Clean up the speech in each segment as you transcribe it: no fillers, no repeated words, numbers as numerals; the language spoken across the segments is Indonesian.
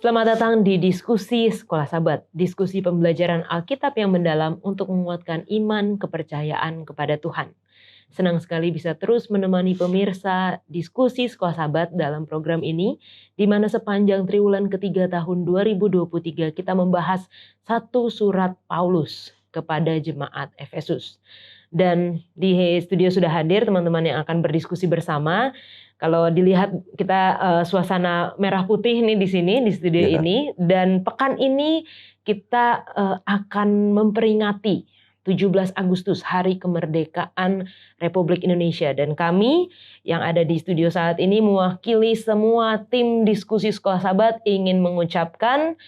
Selamat datang di Diskusi Sekolah Sahabat, diskusi pembelajaran Alkitab yang mendalam untuk menguatkan iman kepercayaan kepada Tuhan. Senang sekali bisa terus menemani pemirsa Diskusi Sekolah Sahabat dalam program ini, di mana sepanjang triwulan ketiga tahun 2023 kita membahas satu surat Paulus kepada jemaat Efesus. Dan di studio sudah hadir teman-teman yang akan berdiskusi bersama. Kalau dilihat kita suasana merah putih nih di sini di studio ini, dan pekan ini kita akan memperingati 17 Agustus Hari Kemerdekaan Republik Indonesia, dan kami yang ada di studio saat ini mewakili semua tim Diskusi Sekolah Sahabat ingin mengucapkan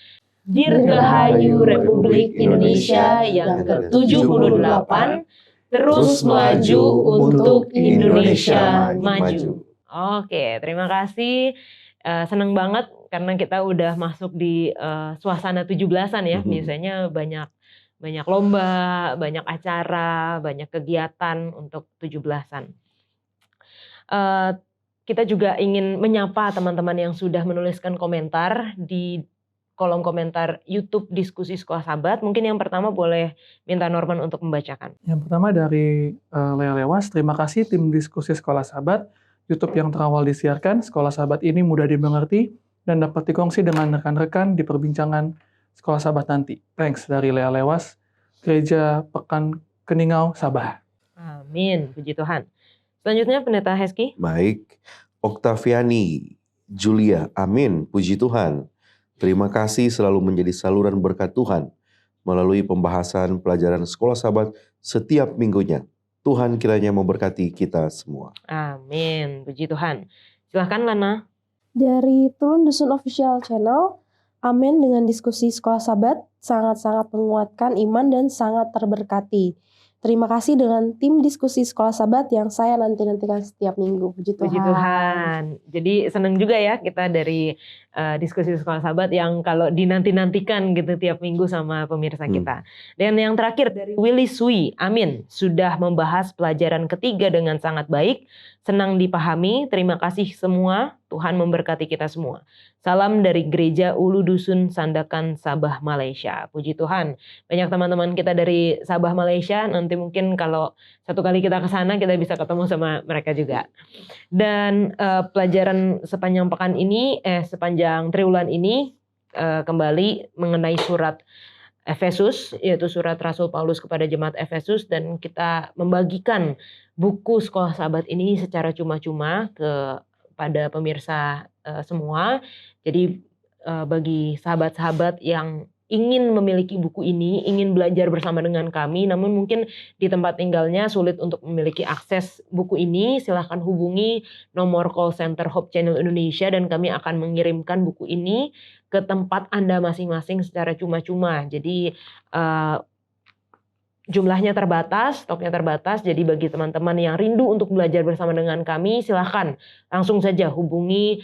Dirgahayu Republik Indonesia yang ke-78, terus melaju untuk Indonesia maju. Oke, terima kasih. Senang banget karena kita udah masuk di suasana 17-an ya. Biasanya banyak lomba, banyak acara, banyak kegiatan untuk 17-an. Kita juga ingin menyapa teman-teman yang sudah menuliskan komentar di kolom komentar YouTube Diskusi Sekolah Sahabat. Mungkin yang pertama boleh minta Norman untuk membacakan. Yang pertama dari Lea Lewas, terima kasih tim Diskusi Sekolah Sahabat. YouTube yang terawal disiarkan, Sekolah Sahabat ini mudah dimengerti dan dapat dikongsi dengan rekan-rekan di perbincangan Sekolah Sahabat nanti. Thanks dari Lea Lewas, Gereja Pekan Keningau, Sabah. Amin, puji Tuhan. Selanjutnya Pendeta Heski. Baik, Oktaviani, Julia, amin, puji Tuhan. Terima kasih selalu menjadi saluran berkat Tuhan melalui pembahasan pelajaran Sekolah Sahabat setiap minggunya. Tuhan kiranya memberkati kita semua. Amin, puji Tuhan. Silahkan Lana. Dari Tulun Dusun Official Channel, amin dengan diskusi Sekolah Sahabat, sangat-sangat menguatkan iman dan sangat terberkati. Terima kasih dengan tim Diskusi Sekolah Sahabat yang saya nanti-nantikan setiap minggu. Puji Tuhan. Puji Tuhan. Jadi senang juga ya kita dari Diskusi Sekolah Sahabat yang kalau dinanti-nantikan gitu tiap minggu sama pemirsa kita. Dan yang terakhir dari Willy Sui, amin. Sudah membahas pelajaran ketiga dengan sangat baik. Senang dipahami. Terima kasih semua. Tuhan memberkati kita semua. Salam dari Gereja Ulu Dusun Sandakan, Sabah, Malaysia. Puji Tuhan. Banyak teman-teman kita dari Sabah, Malaysia. Nanti mungkin kalau satu kali kita ke sana kita bisa ketemu sama mereka juga. Dan pelajaran sepanjang pekan ini, sepanjang triwulan ini kembali mengenai surat Efesus, yaitu surat Rasul Paulus kepada jemaat Efesus, dan kita membagikan buku Sekolah Sahabat ini secara cuma-cuma kepada pemirsa semua. Jadi bagi sahabat-sahabat yang ingin memiliki buku ini, ingin belajar bersama dengan kami, namun mungkin di tempat tinggalnya sulit untuk memiliki akses buku ini, silahkan hubungi nomor call center Hope Channel Indonesia dan kami akan mengirimkan buku ini ke tempat Anda masing-masing secara cuma-cuma. Jadi jumlahnya terbatas, stoknya terbatas, jadi bagi teman-teman yang rindu untuk belajar bersama dengan kami, silahkan langsung saja hubungi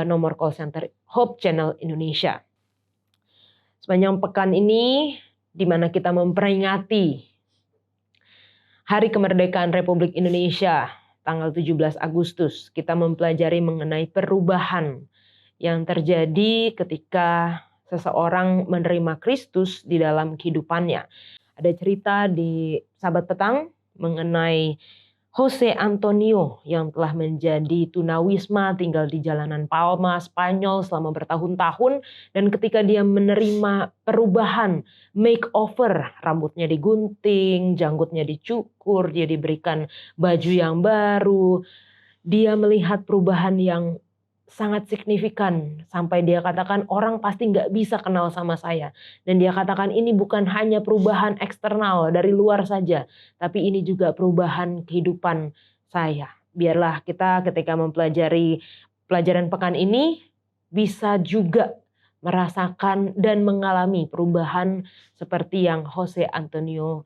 nomor call center Hope Channel Indonesia. Sepanjang pekan ini, di mana kita memperingati Hari Kemerdekaan Republik Indonesia, tanggal 17 Agustus, kita mempelajari mengenai perubahan yang terjadi ketika seseorang menerima Kristus di dalam kehidupannya. Ada cerita di Sahabat Petang mengenai Jose Antonio yang telah menjadi tunawisma tinggal di jalanan Palma, Spanyol selama bertahun-tahun, dan ketika dia menerima perubahan, makeover, rambutnya digunting, janggutnya dicukur, dia diberikan baju yang baru, dia melihat perubahan yang sangat signifikan sampai dia katakan orang pasti nggak bisa kenal sama saya, dan dia katakan ini bukan hanya perubahan eksternal dari luar saja, tapi ini juga perubahan kehidupan saya. Biarlah kita ketika mempelajari pelajaran pekan ini bisa juga merasakan dan mengalami perubahan seperti yang Jose Antonio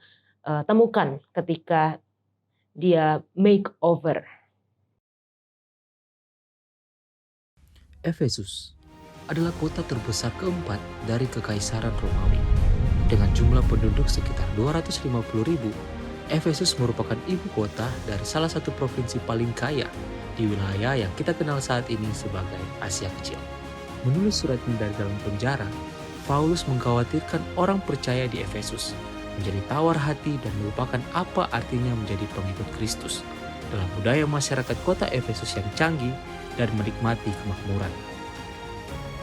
temukan ketika dia makeover. Efesus adalah kota terbesar keempat dari Kekaisaran Romawi. Dengan jumlah penduduk sekitar 250.000, Efesus merupakan ibu kota dari salah satu provinsi paling kaya di wilayah yang kita kenal saat ini sebagai Asia Kecil. Menulis surat ini dari dalam penjara, Paulus mengkhawatirkan orang percaya di Efesus menjadi tawar hati dan melupakan apa artinya menjadi pengikut Kristus dalam budaya masyarakat kota Efesus yang canggih dan menikmati kemakmuran.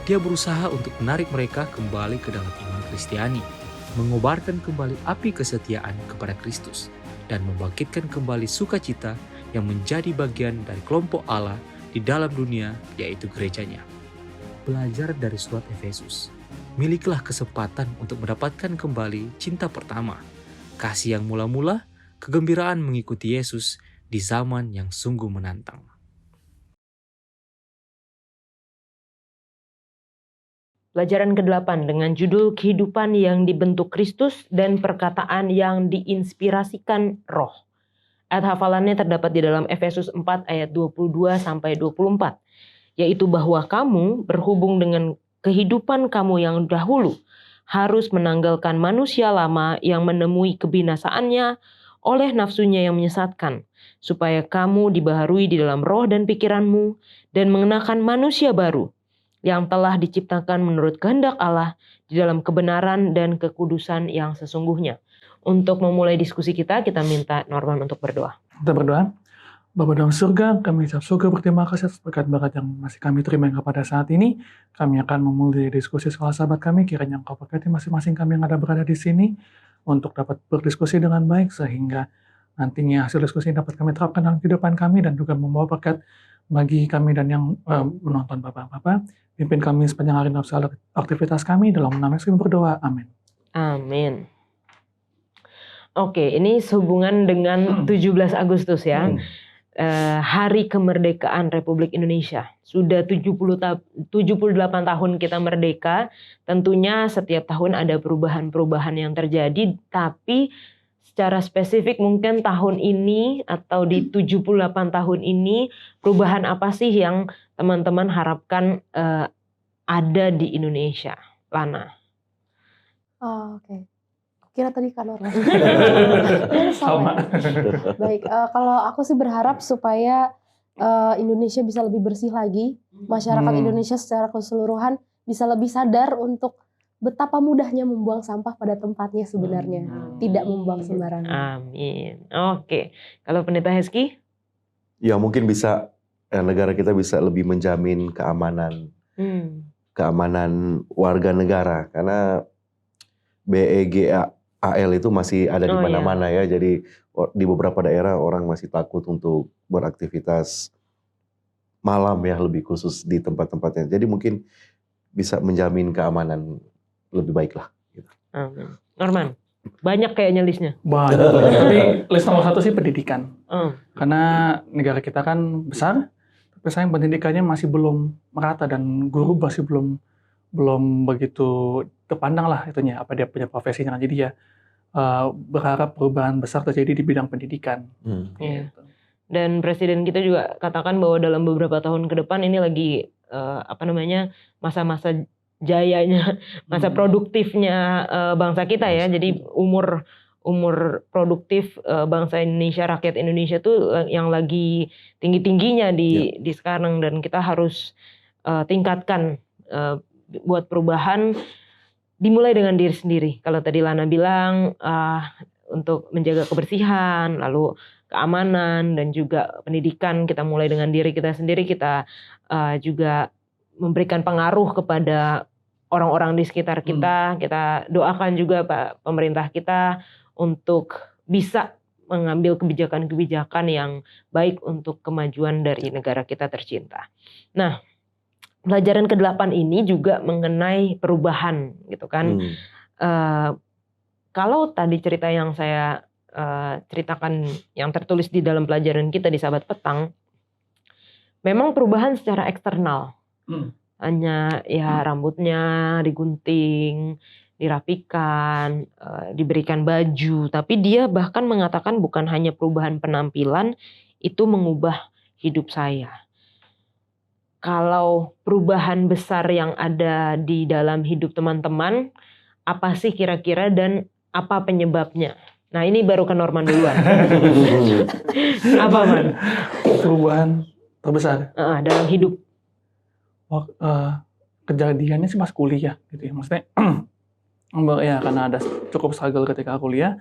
Dia berusaha untuk menarik mereka kembali ke dalam iman Kristiani, mengobarkan kembali api kesetiaan kepada Kristus, dan membangkitkan kembali sukacita yang menjadi bagian dari kelompok Allah di dalam dunia, yaitu gerejanya. Belajar dari surat Efesus. Miliklah kesempatan untuk mendapatkan kembali cinta pertama, kasih yang mula-mula, kegembiraan mengikuti Yesus di zaman yang sungguh menantang. Pelajaran ke-8 dengan judul Kehidupan yang dibentuk Kristus dan perkataan yang diinspirasikan Roh. Ayat hafalannya terdapat di dalam Efesus 4 ayat 22-24, yaitu bahwa kamu berhubung dengan kehidupan kamu yang dahulu harus menanggalkan manusia lama yang menemui kebinasaannya oleh nafsunya yang menyesatkan, supaya kamu dibaharui di dalam roh dan pikiranmu dan mengenakan manusia baru yang telah diciptakan menurut kehendak Allah di dalam kebenaran dan kekudusan yang sesungguhnya. Untuk memulai diskusi kita minta Norman untuk berdoa. Kita berdoa. Bapa dalam surga, kami ucap syukur berterima kasih atas berkat-berkat yang masih kami terima hingga pada saat ini. Kami akan memulai diskusi sekolah sahabat kami, kiranya Engkau berkati masing-masing kami yang ada berada di sini untuk dapat berdiskusi dengan baik, sehingga nantinya hasil diskusi dapat kami terapkan dalam kehidupan kami dan juga membawa berkat bagi kami dan yang menonton Bapak-Bapak. Pimpin kami sepanjang hari dalam segala aktivitas kami, dalam nama Yesus kami berdoa. Amin. Amin. Oke, ini sehubungan dengan 17 Agustus ya. Hari Kemerdekaan Republik Indonesia. Sudah 78 tahun kita merdeka. Tentunya setiap tahun ada perubahan-perubahan yang terjadi, tapi secara spesifik mungkin tahun ini atau di 78 tahun ini perubahan apa sih yang teman-teman harapkan ada di Indonesia? Lana. Oke. Kira tadi kan orang. Sama. Baik, kalau aku sih berharap supaya Indonesia bisa lebih bersih lagi, masyarakat Indonesia secara keseluruhan bisa lebih sadar untuk betapa mudahnya membuang sampah pada tempatnya sebenarnya, tidak membuang sembarangan. Amin. Oke, kalau Pendeta Heski? Ya mungkin bisa negara kita bisa lebih menjamin keamanan warga negara, karena BEGAL itu masih ada di mana-mana ya. Jadi di beberapa daerah orang masih takut untuk beraktivitas malam ya, lebih khusus di tempat-tempatnya. Jadi mungkin bisa menjamin keamanan lebih baik lah. Gitu. Amin. Norman, banyak kayaknya listnya. Banyak. Tapi list nomor 1 sih pendidikan. Karena negara kita kan besar, tapi sayang pendidikannya masih belum merata dan guru masih belum begitu terpandang lah itunya, apa dia punya profesinya. Jadi ya berharap perubahan besar terjadi di bidang pendidikan. Iya. Dan Presiden kita juga katakan bahwa dalam beberapa tahun ke depan ini lagi masa-masa jayanya, masa produktifnya bangsa kita ya. Jadi umur produktif bangsa Indonesia, rakyat Indonesia tuh yang lagi tinggi-tingginya di sekarang, dan kita harus tingkatkan buat perubahan dimulai dengan diri sendiri. Kalau tadi Lana bilang untuk menjaga kebersihan, lalu keamanan dan juga pendidikan, kita mulai dengan diri kita sendiri. Kita juga memberikan pengaruh kepada orang-orang di sekitar kita. Kita doakan juga Pak pemerintah kita untuk bisa mengambil kebijakan-kebijakan yang baik untuk kemajuan dari negara kita tercinta. Nah, pelajaran ke-8 ini juga mengenai perubahan gitu kan. Kalau tadi cerita yang saya ceritakan yang tertulis di dalam pelajaran kita di Sahabat Petang, memang perubahan secara eksternal. Hanya ya rambutnya digunting, dirapikan, diberikan baju, tapi dia bahkan mengatakan bukan hanya perubahan penampilan, itu mengubah hidup saya. Kalau perubahan besar yang ada di dalam hidup teman-teman, apa sih kira-kira dan apa penyebabnya? Nah, ini baru ke Norman duluan. Apa, Man? Perubahan terbesar Dalam hidup. kejadiannya sih pas kuliah gitu ya. Maksudnya ya karena ada cukup struggle ketika kuliah.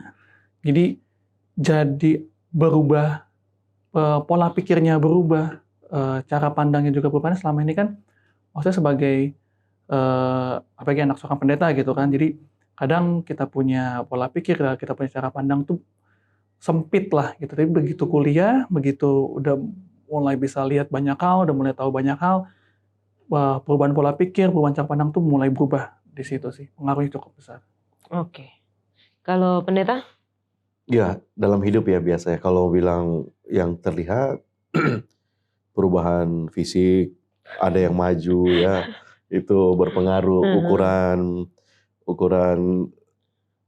Jadi berubah, pola pikirnya berubah, cara pandangnya juga berubah. Selama ini kan maksudnya sebagai apalagi anak seorang pendeta gitu kan. Jadi kadang kita punya pola pikir, kita punya cara pandang tuh sempit lah gitu. Tapi begitu kuliah, begitu udah mulai bisa lihat banyak hal, udah mulai tahu banyak hal, perubahan pola pikir, perubahan cara pandang tuh mulai berubah di situ sih. Pengaruhnya cukup besar. Oke. Kalau pendeta? Ya, dalam hidup ya biasanya kalau bilang yang terlihat perubahan fisik, ada yang maju ya, itu berpengaruh. Ukuran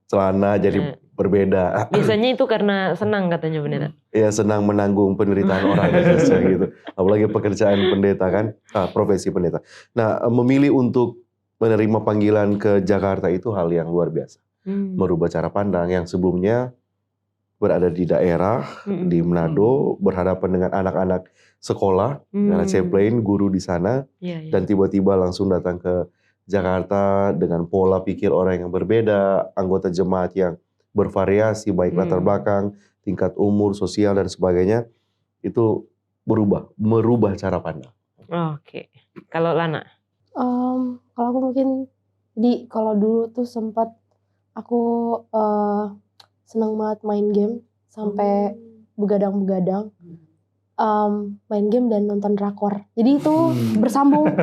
celana jadi berbeda. Biasanya itu karena senang katanya pendeta. Ya, senang menanggung penderitaan orang gitu. Apalagi pekerjaan pendeta kan, profesi pendeta. Nah, memilih untuk menerima panggilan ke Jakarta itu hal yang luar biasa. Merubah cara pandang yang sebelumnya berada di daerah, di Manado, berhadapan dengan anak-anak sekolah, anak Chaplain, guru di sana, dan tiba-tiba langsung datang ke Jakarta dengan pola pikir orang yang berbeda, anggota jemaat yang bervariasi, baik latar belakang, tingkat umur, sosial, dan sebagainya, itu merubah cara pandang. Oke. Kalau Lana? Kalau aku mungkin, kalau dulu tuh sempat aku senang banget main game sampai begadang-begadang, main game dan nonton drakor. Jadi itu bersambung.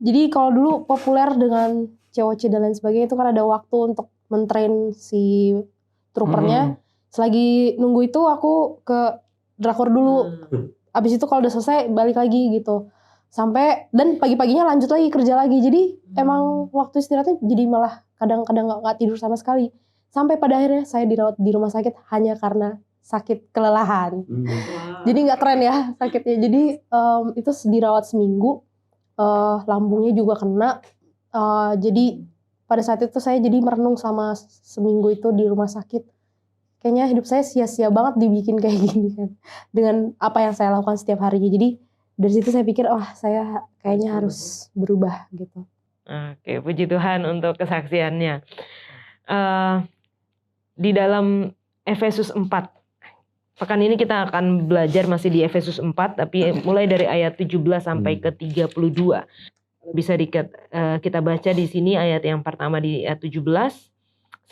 Jadi kalau dulu populer dengan COC dan lain sebagainya, itu kan ada waktu untuk mentrain si troopernya. Selagi nunggu itu aku ke drakor dulu. Abis itu kalau udah selesai balik lagi gitu. Sampai dan pagi-paginya lanjut lagi kerja lagi. Jadi emang waktu istirahatnya jadi malah kadang-kadang nggak tidur sama sekali. Sampai pada akhirnya saya dirawat di rumah sakit hanya karena sakit kelelahan. Jadi nggak keren ya sakitnya. Jadi itu dirawat seminggu, lambungnya juga kena. Jadi pada saat itu saya jadi merenung sama seminggu itu di rumah sakit. Kayaknya hidup saya sia-sia banget dibikin kayak gini kan. Dengan apa yang saya lakukan setiap harinya. Jadi dari situ saya pikir, saya kayaknya harus berubah gitu. Oke, puji Tuhan untuk kesaksiannya. Di dalam Efesus 4. Pekan ini kita akan belajar masih di Efesus 4, tapi mulai dari ayat 17 sampai ke 32. Bisa kita baca di sini ayat yang pertama di ayat 17.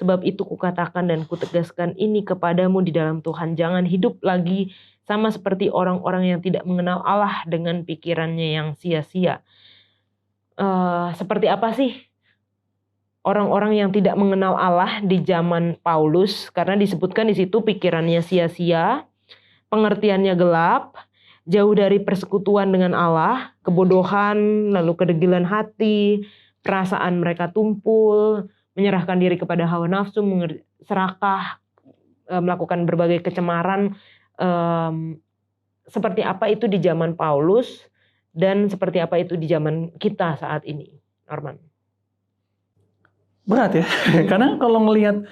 Sebab itu kukatakan dan kutegaskan ini kepadamu di dalam Tuhan, jangan hidup lagi sama seperti orang-orang yang tidak mengenal Allah dengan pikirannya yang sia-sia. Seperti apa sih orang-orang yang tidak mengenal Allah di zaman Paulus? Karena disebutkan di situ pikirannya sia-sia, pengertiannya gelap, jauh dari persekutuan dengan Allah, kebodohan, lalu kedegilan hati, perasaan mereka tumpul, menyerahkan diri kepada hawa nafsu, serakah, melakukan berbagai kecemaran. Seperti apa itu di zaman Paulus dan seperti apa itu di zaman kita saat ini, Norman? Berat ya, karena kalau melihat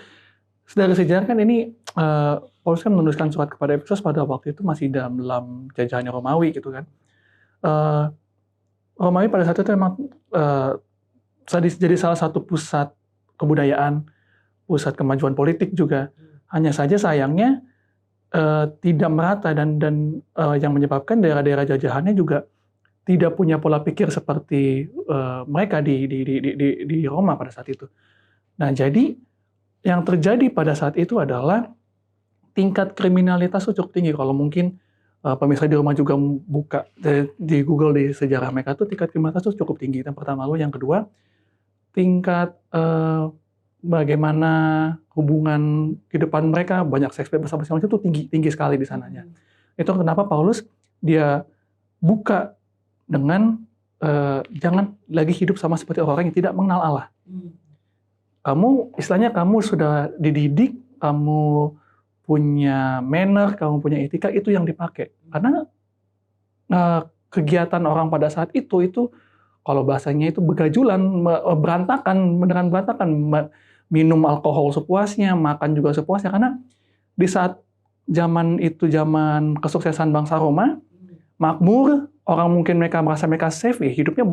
dari sejarah kan ini Paulus kan menuliskan surat kepada Efesus pada waktu itu masih dalam jajahannya Romawi gitu kan. Romawi pada saat itu memang jadi salah satu pusat kebudayaan, pusat kemajuan politik juga. Hanya saja sayangnya tidak merata dan yang menyebabkan daerah-daerah jajahannya juga tidak punya pola pikir seperti mereka di Roma pada saat itu. Nah, jadi yang terjadi pada saat itu adalah tingkat kriminalitas itu cukup tinggi. Kalau mungkin pemirsa di rumah juga buka di Google di sejarah mereka tuh tingkat kriminalitas itu cukup tinggi. Yang pertama, lalu yang kedua tingkat bagaimana hubungan kehidupan mereka, banyak seks bebas bersama itu tinggi sekali di sananya. Itu kenapa Paulus dia buka dengan jangan lagi hidup sama seperti orang yang tidak mengenal Allah. Istilahnya kamu sudah dididik, kamu punya manner, kamu punya etika, itu yang dipakai. Karena kegiatan orang pada saat itu kalau bahasanya itu begajulan, beneran berantakan, minum alkohol sepuasnya, makan juga sepuasnya. Karena di saat zaman itu zaman kesuksesan bangsa Roma, makmur, orang mungkin mereka merasa mereka safe, hidupnya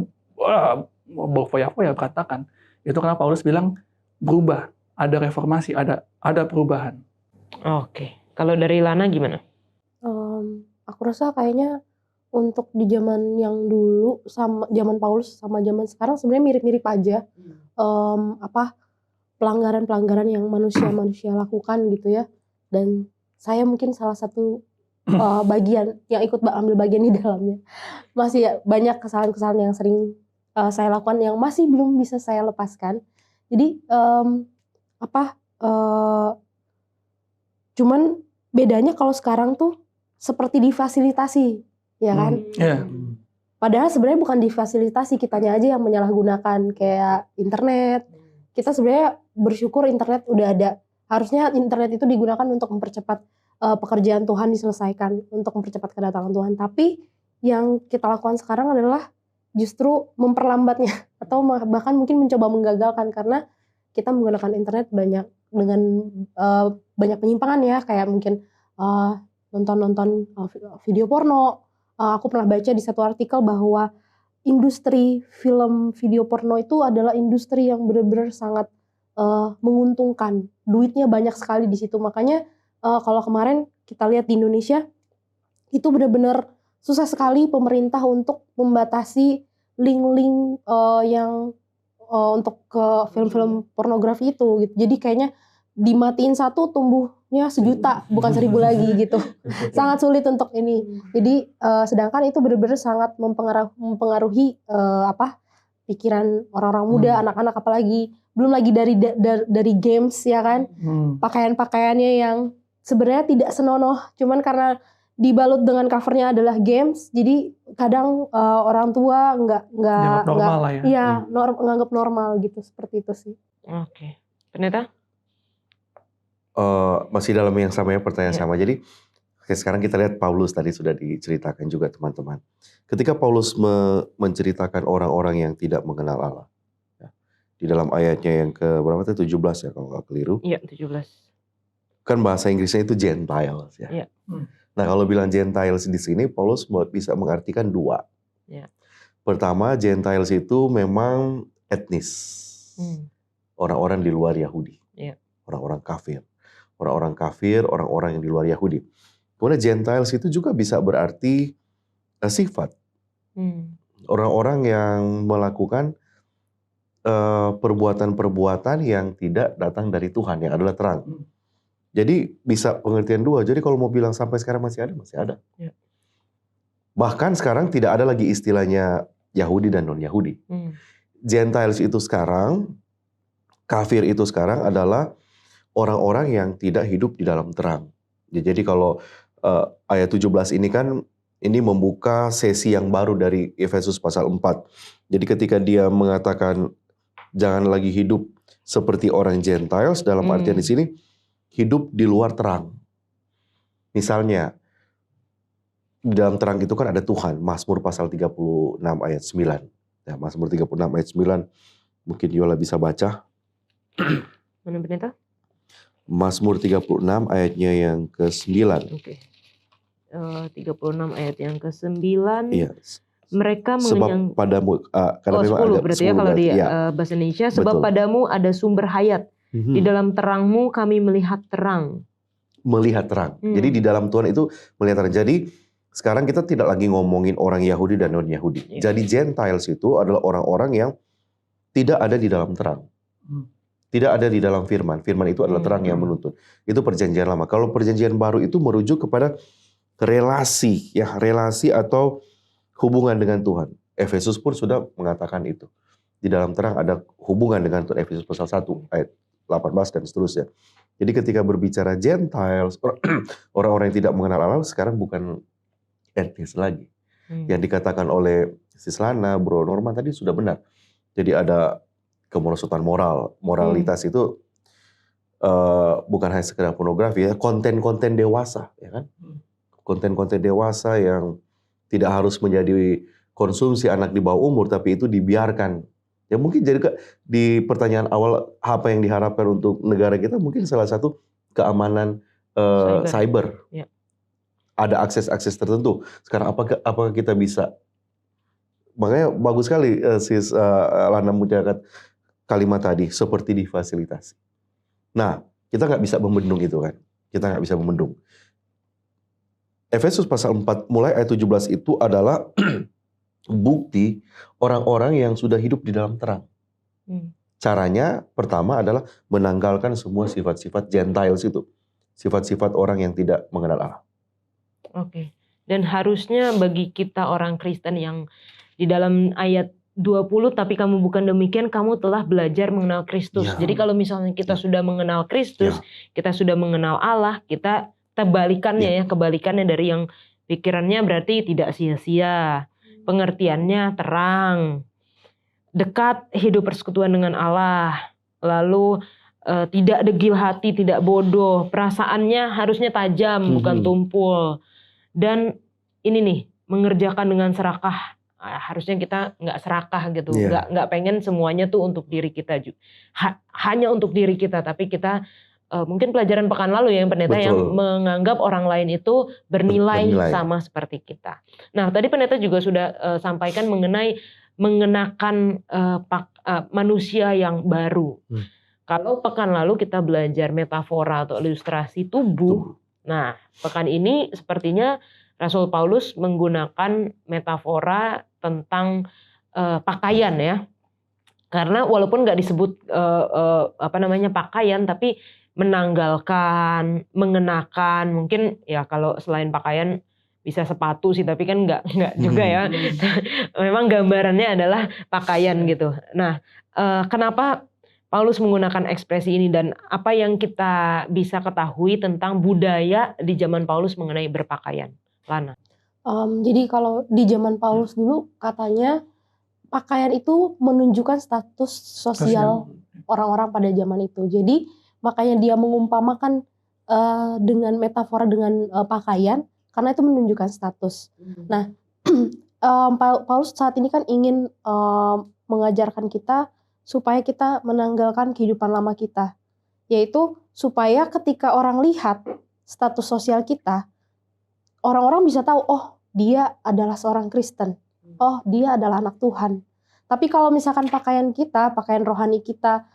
berfoya-foya katakan. Itu kenapa Paulus bilang berubah, ada reformasi, ada perubahan. Oke. Kalau dari Lana gimana? Aku rasa kayaknya untuk di zaman yang dulu sama zaman Paulus sama zaman sekarang sebenarnya mirip-mirip aja. Pelanggaran-pelanggaran yang manusia lakukan gitu ya. Dan saya mungkin salah satu bagian yang ikut ambil bagian di dalamnya. Masih banyak kesalahan-kesalahan yang sering saya lakukan yang masih belum bisa saya lepaskan. Jadi cuman bedanya kalau sekarang tuh seperti difasilitasi, ya kan? Iya. Padahal sebenarnya bukan difasilitasi, kitanya aja yang menyalahgunakan kayak internet. Kita sebenarnya bersyukur internet udah ada. Harusnya internet itu digunakan untuk mempercepat pekerjaan Tuhan diselesaikan, untuk mempercepat kedatangan Tuhan. Tapi yang kita lakukan sekarang adalah justru memperlambatnya atau bahkan mungkin mencoba menggagalkan karena kita menggunakan internet banyak dengan banyak penyimpangan ya, kayak mungkin nonton video porno. Aku pernah baca di satu artikel bahwa industri film video porno itu adalah industri yang benar-benar sangat menguntungkan. Duitnya banyak sekali di situ. Makanya kalau kemarin kita lihat di Indonesia itu benar-benar susah sekali pemerintah untuk membatasi link-link yang untuk ke film-film pornografi itu gitu. Jadi kayaknya dimatiin satu tumbuhnya 1.000.000 bukan 1.000 lagi gitu. Sangat sulit untuk ini. Jadi sedangkan itu benar-benar sangat mempengaruhi pikiran orang-orang muda, anak-anak apalagi. Belum lagi dari games ya kan. Pakaian-pakaiannya yang sebenarnya tidak senonoh, cuman karena dibalut dengan covernya adalah games, jadi kadang orang tua nggak normal lah ya. Iya, nganggap normal gitu, seperti itu sih. Oke. Ternyata? Masih dalam yang sama ya, pertanyaan Ya. sama. Jadi sekarang kita lihat Paulus tadi sudah diceritakan juga teman-teman. Ketika Paulus menceritakan orang-orang yang tidak mengenal Allah, ya, di dalam ayatnya yang ke berapa itu 17 ya kalau nggak keliru. Iya, 17. Kan bahasa Inggrisnya itu Gentiles ya. Iya. Nah kalau bilang Gentiles di sini Paulus bisa mengartikan dua. Ya. Pertama, Gentiles itu memang etnis. Orang-orang di luar Yahudi. Ya. Orang-orang kafir. Orang-orang kafir, orang-orang yang di luar Yahudi. Kemudian Gentiles itu juga bisa berarti sifat. Orang-orang yang melakukan perbuatan-perbuatan yang tidak datang dari Tuhan, yang adalah terang. Jadi bisa pengertian dua. Jadi kalau mau bilang sampai sekarang masih ada. Ya. Bahkan sekarang tidak ada lagi istilahnya Yahudi dan non-Yahudi. Gentiles itu sekarang, kafir itu sekarang adalah orang-orang yang tidak hidup di dalam terang. Jadi kalau ayat 17 ini kan, ini membuka sesi yang baru dari Efesus pasal 4. Jadi ketika dia mengatakan jangan lagi hidup seperti orang Gentiles, dalam artian di sini, hidup di luar terang. Misalnya, di dalam terang itu kan ada Tuhan. Mazmur pasal 36 ayat 9. Ya, Mazmur 36 ayat 9. Mungkin Yola bisa baca. Mana pendeta? Mazmur 36 ayatnya yang ke-9. Oke. 36 ayat yang ke-9. Iya. Mereka Sebab padamu, karena memang 10 agak berarti ya kalau di ya. bahasa Indonesia. Sebab Betul. padamu ada sumber hayat. Di dalam terangmu kami melihat terang. Melihat terang. Jadi di dalam Tuhan itu melihat terang. Jadi sekarang kita tidak lagi ngomongin orang Yahudi dan non-Yahudi. Iya. Jadi Gentiles itu adalah orang-orang yang tidak ada di dalam terang. Tidak ada di dalam firman. Firman itu adalah terang yang menuntun. Itu perjanjian lama. Kalau perjanjian baru itu merujuk kepada relasi, ya, relasi atau hubungan dengan Tuhan. Efesus pun sudah mengatakan itu. Di dalam terang ada hubungan dengan Tuhan. Efesus pasal 1 ayat 18 dan seterusnya. Jadi ketika berbicara Gentiles, orang-orang yang tidak mengenal Allah, sekarang bukan etnis lagi. Yang dikatakan oleh Sislana, Bro Norman tadi sudah benar. Jadi ada kemerosotan moral. Moralitas itu bukan hanya sekedar pornografi ya, konten-konten dewasa, ya kan? Konten-konten dewasa yang tidak harus menjadi konsumsi anak di bawah umur, tapi itu dibiarkan. Ya mungkin jadi di pertanyaan awal apa yang diharapkan untuk negara kita, mungkin salah satu keamanan cyber. Ya. Ada akses-akses tertentu. Sekarang apakah kita bisa makanya bagus sekali sis Lana mengucapkan kalimat tadi, seperti difasilitasi. Nah, kita nggak bisa membendung itu kan. Kita nggak bisa membendung. Efesus pasal 4 mulai ayat 17 itu adalah bukti orang-orang yang sudah hidup di dalam terang. Caranya pertama adalah menanggalkan semua sifat-sifat Gentiles itu. Sifat-sifat orang yang tidak mengenal Allah. Oke. Dan harusnya bagi kita orang Kristen yang di dalam ayat 20, tapi kamu bukan demikian, kamu telah belajar mengenal Kristus. Ya. Jadi kalau misalnya kita sudah mengenal Kristus, kita sudah mengenal Allah, kita kebalikannya kebalikannya dari yang pikirannya berarti tidak sia-sia, pengertiannya terang, dekat, hidup persekutuan dengan Allah, lalu tidak degil hati, tidak bodoh, perasaannya harusnya tajam, bukan tumpul, dan ini nih mengerjakan dengan serakah. Harusnya kita nggak serakah gitu, nggak pengen semuanya tuh untuk diri kita juga, hanya untuk diri kita, tapi kita mungkin pelajaran pekan lalu ya yang pendeta yang menganggap orang lain itu bernilai sama seperti kita. Nah tadi pendeta juga sudah sampaikan mengenai mengenakan manusia yang baru. Kalau pekan lalu kita belajar metafora atau ilustrasi tubuh. Nah pekan ini sepertinya Rasul Paulus menggunakan metafora tentang pakaian ya. Karena walaupun nggak disebut pakaian, tapi menanggalkan, mengenakan, mungkin ya kalau selain pakaian bisa sepatu sih, tapi kan nggak juga ya. Memang gambarannya adalah pakaian gitu. Nah, kenapa Paulus menggunakan ekspresi ini dan apa yang kita bisa ketahui tentang budaya di zaman Paulus mengenai berpakaian, Lana? Jadi kalau di zaman Paulus dulu katanya pakaian itu menunjukkan status sosial orang-orang pada zaman itu. Jadi makanya dia mengumpamakan dengan metafora dengan pakaian karena itu menunjukkan status. Nah, Paulus saat ini kan ingin mengajarkan kita supaya kita menanggalkan kehidupan lama kita, yaitu supaya ketika orang lihat status sosial kita, orang-orang bisa tahu, oh dia adalah seorang Kristen, oh dia adalah anak Tuhan. Tapi kalau misalkan pakaian kita, pakaian rohani kita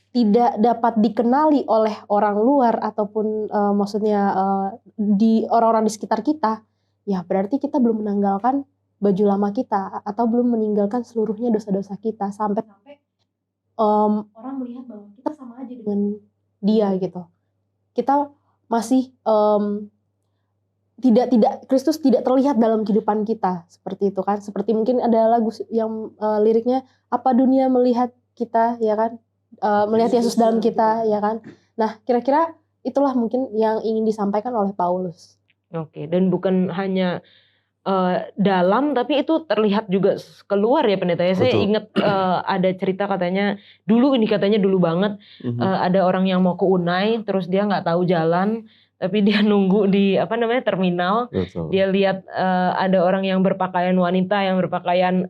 tidak dapat dikenali oleh orang luar ataupun di orang-orang di sekitar kita, ya berarti kita belum menanggalkan baju lama kita atau belum meninggalkan seluruhnya dosa-dosa kita sampai orang melihat bahwa kita sama aja dengan dia gitu. Kita masih Kristus tidak terlihat dalam kehidupan kita seperti itu kan. Seperti mungkin ada lagu yang liriknya apa dunia melihat kita ya kan, melihat Yesus dalam kita ya kan. Nah kira-kira itulah mungkin yang ingin disampaikan oleh Paulus. Oke, dan bukan hanya dalam tapi itu terlihat juga keluar ya pendeta ya. Saya ingat ada cerita katanya dulu banget ada orang yang mau ke Unai terus dia nggak tahu jalan. Tapi dia nunggu di terminal. Betul. Dia lihat ada orang yang berpakaian wanita yang berpakaian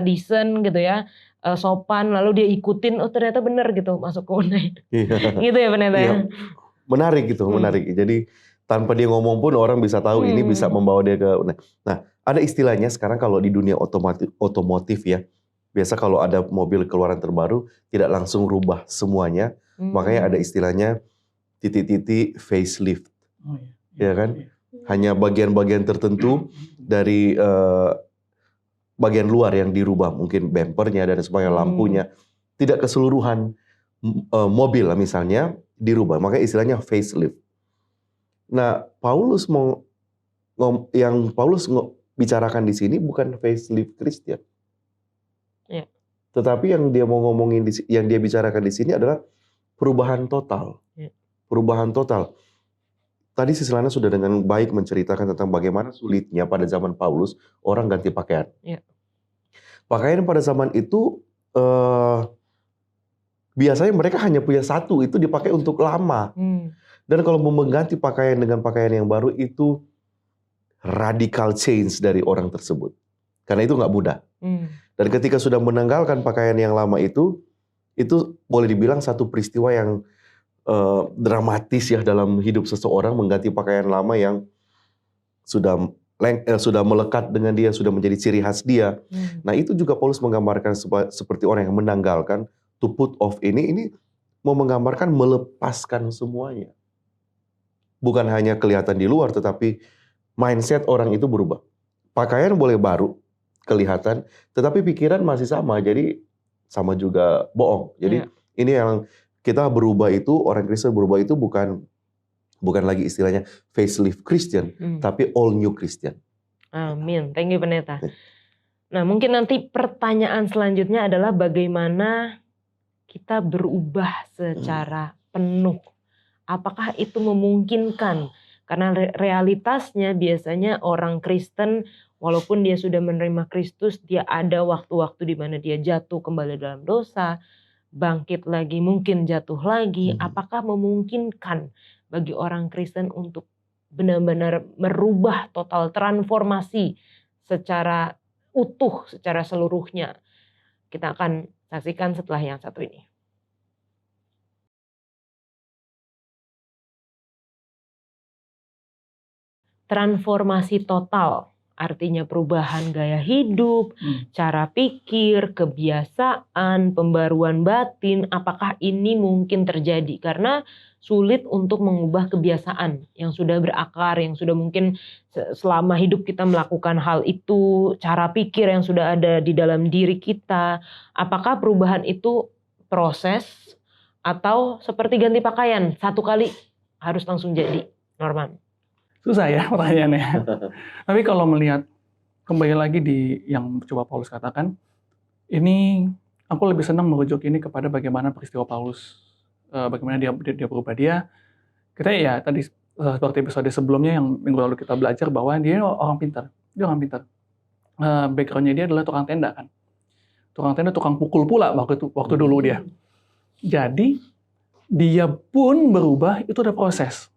decent gitu ya, sopan, lalu dia ikutin, oh ternyata benar gitu masuk ke Unai. Gitu ya pendeta ya. Menarik gitu, menarik. Jadi tanpa dia ngomong pun orang bisa tahu ini bisa membawa dia ke Unai. Nah, ada istilahnya sekarang kalau di dunia otomotif ya. Biasa kalau ada mobil keluaran terbaru tidak langsung rubah semuanya. Makanya ada istilahnya titik-titik facelift, ya kan? Hanya bagian-bagian tertentu dari bagian luar yang dirubah, mungkin bempernya dan sebagainya, lampunya, tidak keseluruhan mobil lah misalnya dirubah, makanya istilahnya facelift. Nah, Paulus bicarakan di sini bukan facelift Kristen, tetapi yang dia mau ngomongin, yang dia bicarakan di sini adalah perubahan total. Perubahan total. Tadi Sislana sudah dengan baik menceritakan tentang bagaimana sulitnya pada zaman Paulus orang ganti pakaian. Pakaian pada zaman itu biasanya mereka hanya punya satu, itu dipakai untuk lama. Dan kalau mau mengganti pakaian dengan pakaian yang baru itu radical change dari orang tersebut. Karena itu nggak mudah. Dan ketika sudah menanggalkan pakaian yang lama itu boleh dibilang satu peristiwa yang dramatis ya dalam hidup seseorang, mengganti pakaian lama yang sudah sudah melekat dengan dia, sudah menjadi ciri khas dia. Nah itu juga Paulus menggambarkan seperti orang yang menanggalkan, to put off ini mau menggambarkan melepaskan semuanya. Bukan hanya kelihatan di luar, tetapi mindset orang itu berubah. Pakaian boleh baru kelihatan, tetapi pikiran masih sama, jadi sama juga bohong. Jadi ini yang kita berubah itu, orang Kristen berubah itu bukan lagi istilahnya facelift Christian, tapi all new Christian. Amin. Thank you Pendeta. Nah mungkin nanti pertanyaan selanjutnya adalah bagaimana kita berubah secara penuh. Apakah itu memungkinkan? Karena realitasnya biasanya orang Kristen walaupun dia sudah menerima Kristus, dia ada waktu-waktu di mana dia jatuh kembali dalam dosa, bangkit lagi, mungkin jatuh lagi. Apakah memungkinkan bagi orang Kristen untuk benar-benar merubah total transformasi secara utuh, secara seluruhnya? Kita akan saksikan setelah yang satu ini. Transformasi total artinya perubahan gaya hidup, cara pikir, kebiasaan, pembaruan batin. Apakah ini mungkin terjadi? Karena sulit untuk mengubah kebiasaan yang sudah berakar, yang sudah mungkin selama hidup kita melakukan hal itu, cara pikir yang sudah ada di dalam diri kita. Apakah perubahan itu proses atau seperti ganti pakaian, satu kali harus langsung jadi? Norman. Susah ya pertanyaannya. Tapi kalau melihat kembali lagi di yang coba Paulus katakan, ini aku lebih senang merujuk ini kepada bagaimana peristiwa Paulus, bagaimana dia berubah. Kita ya tadi seperti episode sebelumnya yang minggu lalu kita belajar bahwa dia orang pintar. Dia orang pintar. Backgroundnya dia adalah tukang tenda kan. Tukang tenda, tukang pukul pula waktu dulu dia. Jadi dia pun berubah, itu ada proses,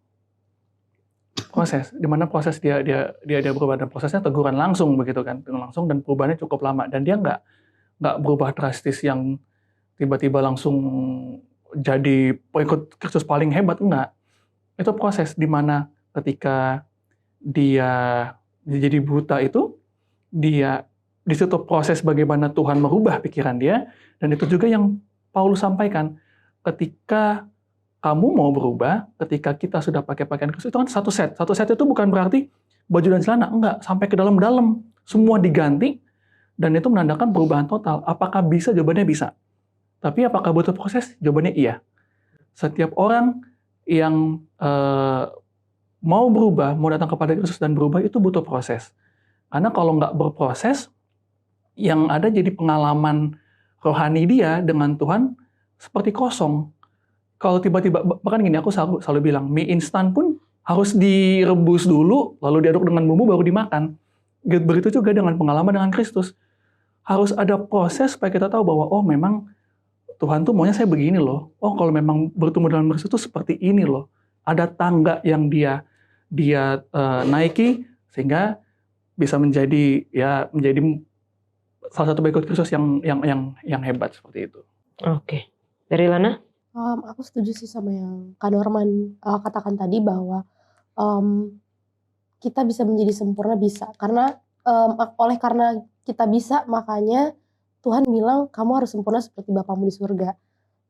di mana proses dia berubah, dan prosesnya teguran langsung begitu kan, langsung, dan perubahannya cukup lama, dan dia nggak berubah drastis yang tiba-tiba langsung jadi pengikut Kristus paling hebat, enggak. Itu proses di mana ketika dia jadi buta itu, dia di situ proses bagaimana Tuhan merubah pikiran dia, dan itu juga yang Paulus sampaikan, ketika kamu mau berubah, ketika kita sudah pakai pakaian Kristus, itu kan satu set. Satu set itu bukan berarti baju dan celana, enggak. Sampai ke dalam-dalam, semua diganti, dan itu menandakan perubahan total. Apakah bisa? Jawabannya bisa. Tapi apakah butuh proses? Jawabannya iya. Setiap orang yang mau berubah, mau datang kepada Kristus dan berubah, itu butuh proses. Karena kalau nggak berproses, yang ada jadi pengalaman rohani dia dengan Tuhan seperti kosong. Kalau tiba-tiba, bahkan gini, aku selalu bilang, mie instan pun harus direbus dulu, lalu diaduk dengan bumbu, baru dimakan. Begitu juga dengan pengalaman dengan Kristus. Harus ada proses supaya kita tahu bahwa, oh memang Tuhan tuh maunya saya begini loh. Oh kalau memang bertemu dengan Kristus tuh seperti ini loh. Ada tangga yang dia naiki, sehingga bisa menjadi salah satu pengikut Kristus yang hebat seperti itu. Oke. Dari Lana? Aku setuju sih sama yang Kak Norman katakan tadi, bahwa kita bisa menjadi sempurna, bisa. Karena karena kita bisa, makanya Tuhan bilang kamu harus sempurna seperti Bapamu di surga.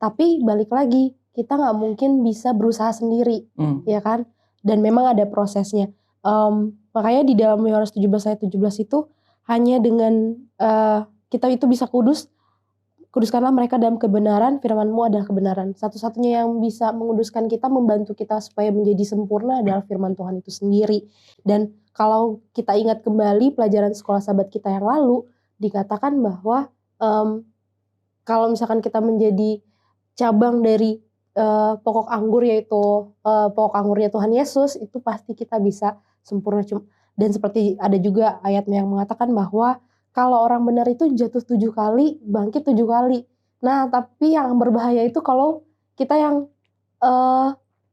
Tapi balik lagi, kita nggak mungkin bisa berusaha sendiri, ya kan? Dan memang ada prosesnya. Makanya di dalam Yohanes 17 ayat 17 itu, hanya dengan kita itu bisa kuduskanlah mereka dalam kebenaran, firman-Mu adalah kebenaran. Satu-satunya yang bisa menguduskan kita, membantu kita supaya menjadi sempurna adalah firman Tuhan itu sendiri. Dan kalau kita ingat kembali pelajaran sekolah sahabat kita yang lalu, dikatakan bahwa kalau misalkan kita menjadi cabang dari pokok anggur, yaitu pokok anggurnya Tuhan Yesus, itu pasti kita bisa sempurna. Dan seperti ada juga ayat yang mengatakan bahwa kalau orang benar itu jatuh 7 kali, bangkit 7 kali. Nah, tapi yang berbahaya itu kalau kita yang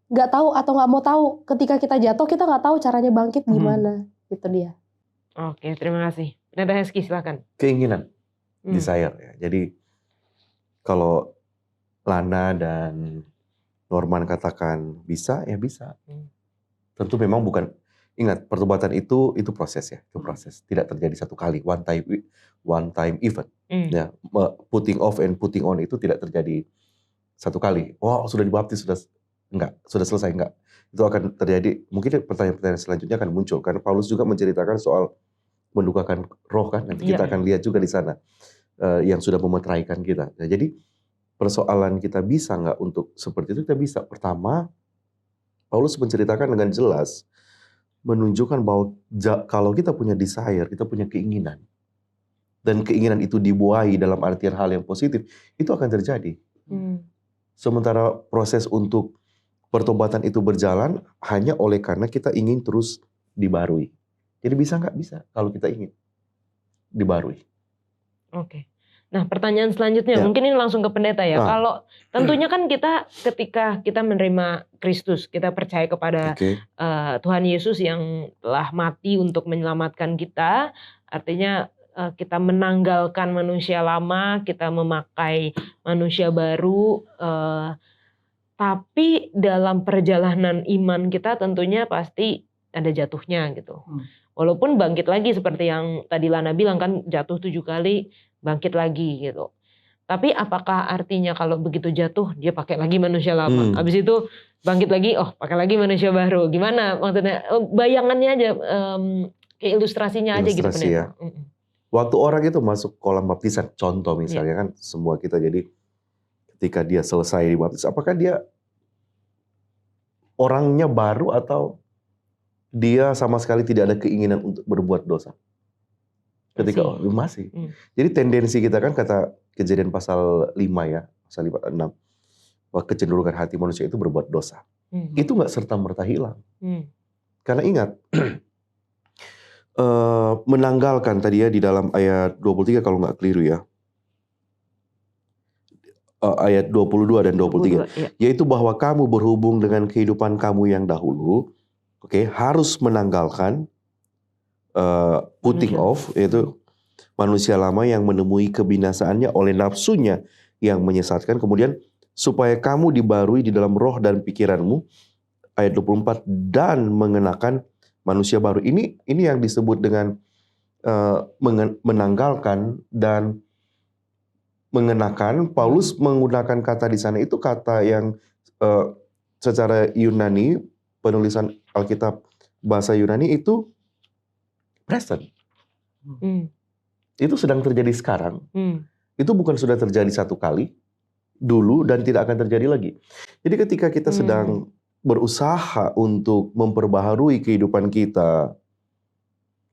nggak tahu atau nggak mau tahu. Ketika kita jatuh, kita nggak tahu caranya bangkit gimana. Itu dia. Oke, terima kasih. Pendeta Hezky, silakan. Keinginan, desire ya. Jadi kalau Lana dan Norman katakan bisa, ya bisa. Tentu memang bukan, Ingat, pertobatan itu proses ya, itu proses. Tidak terjadi satu kali, one time event. Ya, putting off and putting on itu tidak terjadi satu kali. Oh, sudah dibaptis, sudah selesai, enggak. Itu akan terjadi, mungkin pertanyaan-pertanyaan selanjutnya akan muncul. Karena Paulus juga menceritakan soal mendukakan roh kan, nanti kita akan lihat juga di sana. Yang sudah memeteraikan kita. Nah, jadi persoalan kita bisa nggak untuk seperti itu, kita bisa. Pertama, Paulus menceritakan dengan jelas, menunjukkan bahwa kalau kita punya desire, kita punya keinginan, dan keinginan itu dibuahi dalam artian hal yang positif, itu akan terjadi. Sementara proses untuk pertobatan itu berjalan hanya oleh karena kita ingin terus dibarui. Jadi bisa nggak? Bisa, kalau kita ingin dibarui. Oke. Nah, pertanyaan selanjutnya, mungkin ini langsung ke pendeta ya. Kalau tentunya kan kita ketika kita menerima Kristus, kita percaya kepada Tuhan Yesus yang telah mati untuk menyelamatkan kita, artinya kita menanggalkan manusia lama, kita memakai manusia baru, tapi dalam perjalanan iman kita tentunya pasti ada jatuhnya gitu. Walaupun bangkit lagi seperti yang tadi Lana bilang kan, jatuh 7 kali, bangkit lagi gitu. Tapi apakah artinya kalau begitu jatuh dia pakai lagi manusia lama, habis itu bangkit lagi, pakai lagi manusia baru? Gimana maksudnya? Bayangannya aja, kayak ilustrasinya aja gitu. Ya. Waktu orang itu masuk kolam baptisan, contoh misalnya kan, semua kita jadi ketika dia selesai dibaptis, apakah dia orangnya baru atau dia sama sekali tidak ada keinginan untuk berbuat dosa? Ketika masih. Jadi tendensi kita kan, kata Kejadian pasal 5 ya, pasal 6, bahwa kecenderungan hati manusia itu berbuat dosa. Itu nggak serta-merta hilang. Karena ingat, menanggalkan tadi ya di dalam ayat 23 kalau nggak keliru ya. Ayat 22 dan 23. Yaitu bahwa kamu berhubung dengan kehidupan kamu yang dahulu, harus menanggalkan putting off, yaitu manusia lama yang menemui kebinasaannya oleh nafsunya yang menyesatkan, kemudian supaya kamu dibarui di dalam roh dan pikiranmu, ayat 24, dan mengenakan manusia baru. Ini yang disebut dengan menanggalkan dan mengenakan. Paulus menggunakan kata di sana itu kata yang secara Yunani, penulisan Alkitab bahasa Yunani itu present. Itu sedang terjadi sekarang. Itu bukan sudah terjadi satu kali dulu dan tidak akan terjadi lagi. Jadi ketika kita sedang berusaha untuk memperbaharui kehidupan kita,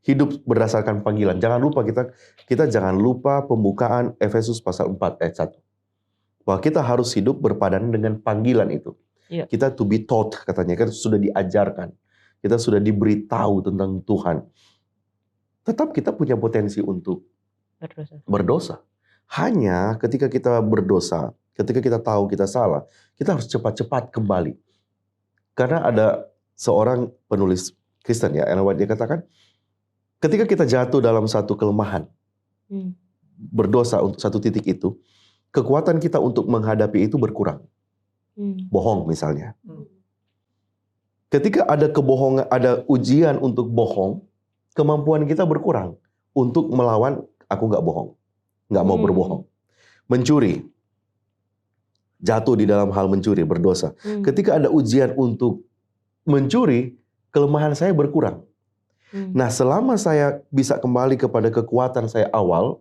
hidup berdasarkan panggilan. Jangan lupa kita jangan lupa pembukaan Efesus pasal 4 ayat 1. Bahwa kita harus hidup berpadanan dengan panggilan itu. Kita to be taught katanya, kan sudah diajarkan. Kita sudah diberitahu tentang Tuhan. Tetap kita punya potensi untuk berdosa. Hanya ketika kita berdosa, ketika kita tahu kita salah, kita harus cepat-cepat kembali. Karena ada seorang penulis Kristen ya, Ellen White, dia katakan, ketika kita jatuh dalam satu kelemahan, berdosa untuk satu titik itu, kekuatan kita untuk menghadapi itu berkurang. Bohong misalnya. Ketika ada kebohongan, ada ujian untuk bohong, kemampuan kita berkurang untuk melawan aku nggak bohong, nggak mau berbohong. Mencuri, jatuh di dalam hal mencuri, berdosa. Ketika ada ujian untuk mencuri, kelemahan saya berkurang. Nah, selama saya bisa kembali kepada kekuatan saya awal,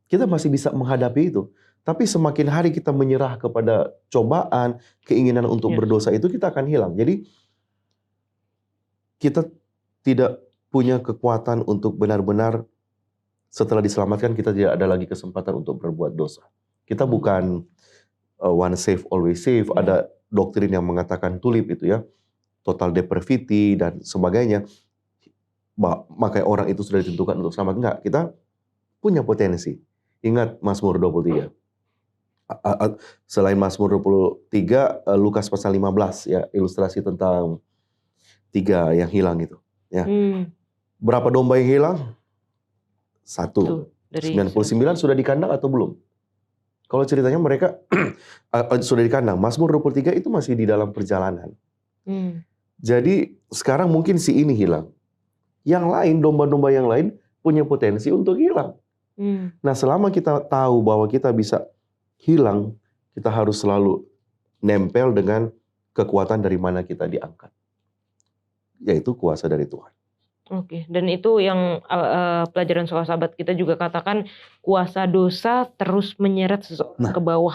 kita masih bisa menghadapi itu. Tapi semakin hari kita menyerah kepada cobaan, keinginan untuk berdosa itu, kita akan hilang. Jadi kita tidak punya kekuatan untuk benar-benar setelah diselamatkan kita tidak ada lagi kesempatan untuk berbuat dosa. Kita bukan one save always save. Ada doktrin yang mengatakan tulip itu ya, total depravity dan sebagainya. Makanya orang itu sudah ditentukan untuk selamat. Enggak, kita punya potensi. Ingat Mazmur 23. Selain Mazmur 23, Lukas pasal 15 ya, ilustrasi tentang 3 yang hilang itu ya. Berapa domba yang hilang? 1. 99 sudah di kandang atau belum? Kalau ceritanya mereka sudah di kandang. Mazmur 23 itu masih di dalam perjalanan. Jadi sekarang mungkin si ini hilang. Yang lain, domba-domba yang lain punya potensi untuk hilang. Nah, selama kita tahu bahwa kita bisa hilang, kita harus selalu nempel dengan kekuatan dari mana kita diangkat. Yaitu kuasa dari Tuhan. Oke, dan itu yang pelajaran Sekolah Sahabat kita juga katakan, kuasa dosa terus menyeret seseorang ke bawah,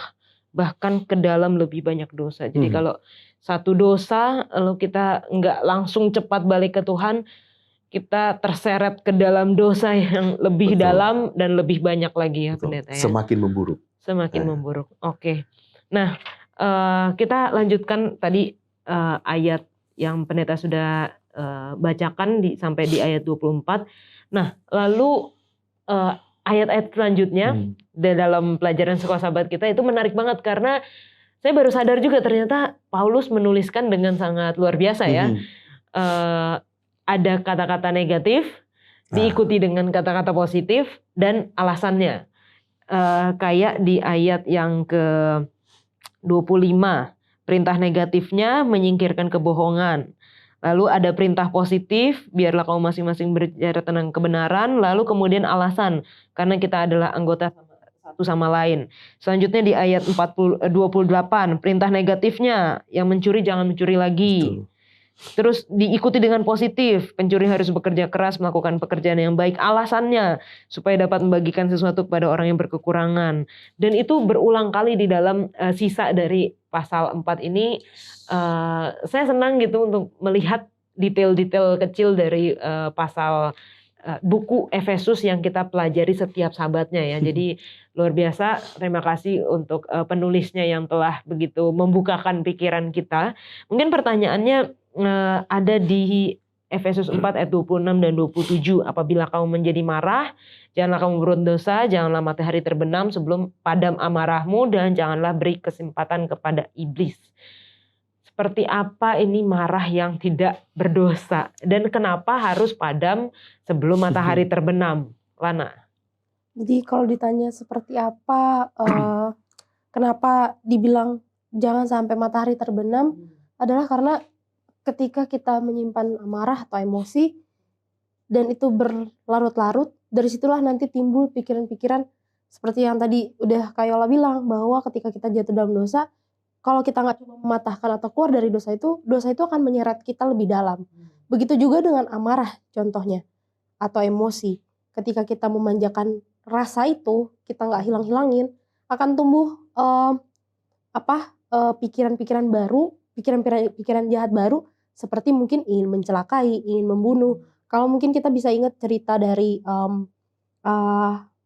bahkan ke dalam lebih banyak dosa. Jadi kalau satu dosa, lalu kita nggak langsung cepat balik ke Tuhan, kita terseret ke dalam dosa yang lebih dalam dan lebih banyak lagi ya Pendeta ya. Semakin memburuk. Semakin memburuk. Oke. Nah, kita lanjutkan tadi ayat yang Pendeta sudah bacakan sampai di ayat 24. Nah, lalu ayat-ayat selanjutnya dalam pelajaran Sekolah Sahabat kita itu menarik banget karena saya baru sadar juga ternyata Paulus menuliskan dengan sangat luar biasa ya. Ada kata-kata negatif, diikuti dengan kata-kata positif dan alasannya. Kayak di ayat yang ke-25, perintah negatifnya menyingkirkan kebohongan. Lalu ada perintah positif, biarlah kamu masing-masing berbicara tentang kebenaran. Lalu kemudian alasan, karena kita adalah anggota satu sama lain. Selanjutnya di ayat 28, perintah negatifnya, yang mencuri jangan mencuri lagi. Betul. Terus diikuti dengan positif, pencuri harus bekerja keras melakukan pekerjaan yang baik. Alasannya supaya dapat membagikan sesuatu kepada orang yang berkekurangan. Dan itu berulang kali di dalam sisa dari pasal 4 ini. Saya senang gitu untuk melihat detail-detail kecil dari pasal buku Efesus yang kita pelajari setiap sahabatnya ya. Jadi luar biasa, terima kasih untuk penulisnya yang telah begitu membukakan pikiran kita. Mungkin pertanyaannya ada di Efesus 4 ayat 26 dan 27. Apabila kamu menjadi marah, janganlah kamu berbuat dosa, janganlah matahari terbenam sebelum padam amarahmu, dan janganlah beri kesempatan kepada iblis. Seperti apa ini marah yang tidak berdosa? Dan kenapa harus padam sebelum matahari terbenam? Lana? Jadi kalau ditanya seperti apa, kenapa dibilang jangan sampai matahari terbenam, adalah karena ketika kita menyimpan amarah atau emosi, dan itu berlarut-larut, dari situlah nanti timbul pikiran-pikiran seperti yang tadi udah Kayola bilang, bahwa ketika kita jatuh dalam dosa, kalau kita nggak coba mematahkan atau keluar dari dosa itu akan menyeret kita lebih dalam. Begitu juga dengan amarah contohnya, atau emosi. Ketika kita memanjakan rasa itu, kita nggak hilang-hilangin, akan tumbuh pikiran-pikiran baru, pikiran-pikiran jahat baru, seperti mungkin ingin mencelakai, ingin membunuh. Kalau mungkin kita bisa ingat cerita dari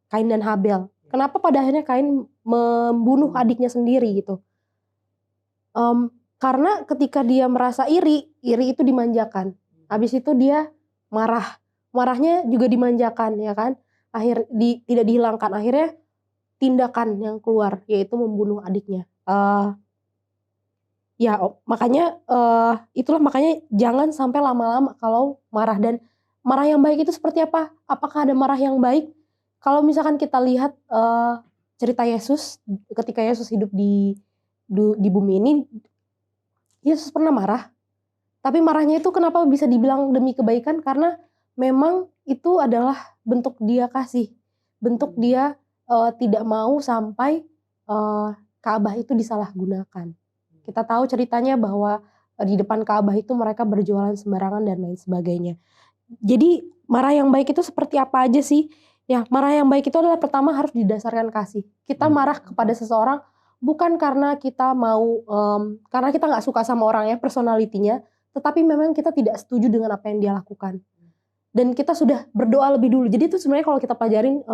Kain dan Habel. Kenapa pada akhirnya Kain membunuh adiknya sendiri gitu? Karena ketika dia merasa iri itu dimanjakan. Habis itu dia marahnya juga dimanjakan, ya kan? Tidak dihilangkan. Akhirnya tindakan yang keluar yaitu membunuh adiknya. Makanya jangan sampai lama-lama kalau marah. Dan marah yang baik itu seperti apa? Apakah ada marah yang baik? Kalau misalkan kita lihat cerita Yesus, ketika Yesus hidup di bumi ini, Yesus pernah marah. Tapi marahnya itu kenapa bisa dibilang demi kebaikan? Karena memang itu adalah bentuk dia kasih. Bentuk dia tidak mau sampai Ka'bah itu disalahgunakan. Kita tahu ceritanya bahwa di depan Ka'bah itu mereka berjualan sembarangan dan lain sebagainya. Jadi marah yang baik itu seperti apa aja sih? Ya, marah yang baik itu adalah pertama harus didasarkan kasih. Kita marah kepada seseorang bukan karena kita mau, karena kita nggak suka sama orangnya, personalitinya, tetapi memang kita tidak setuju dengan apa yang dia lakukan. Dan kita sudah berdoa lebih dulu. Jadi itu sebenarnya kalau kita pelajarin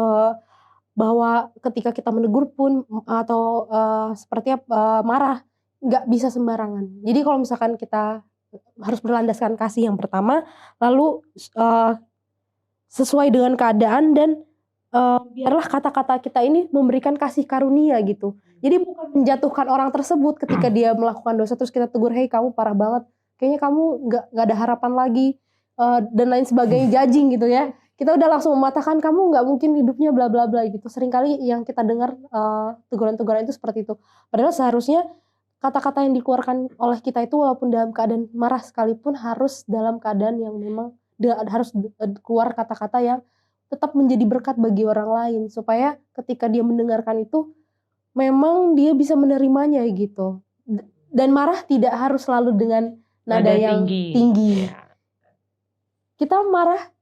bahwa ketika kita menegur pun atau seperti marah, nggak bisa sembarangan. Jadi kalau misalkan kita harus berlandaskan kasih yang pertama, lalu sesuai dengan keadaan, dan biarlah kata-kata kita ini memberikan kasih karunia gitu. Jadi bukan menjatuhkan orang tersebut ketika dia melakukan dosa terus kita tegur, hei kamu parah banget, kayaknya kamu nggak ada harapan lagi dan lain sebagainya, judging gitu ya. Kita udah langsung mematahkan, kamu nggak mungkin hidupnya bla bla bla gitu. Seringkali yang kita dengar teguran-teguran itu seperti itu. Padahal seharusnya kata-kata yang dikeluarkan oleh kita itu walaupun dalam keadaan marah sekalipun harus dalam keadaan yang memang harus keluar kata-kata yang tetap menjadi berkat bagi orang lain, supaya ketika dia mendengarkan itu memang dia bisa menerimanya gitu. Dan marah tidak harus selalu dengan nada yang tinggi. Ya. Kita marah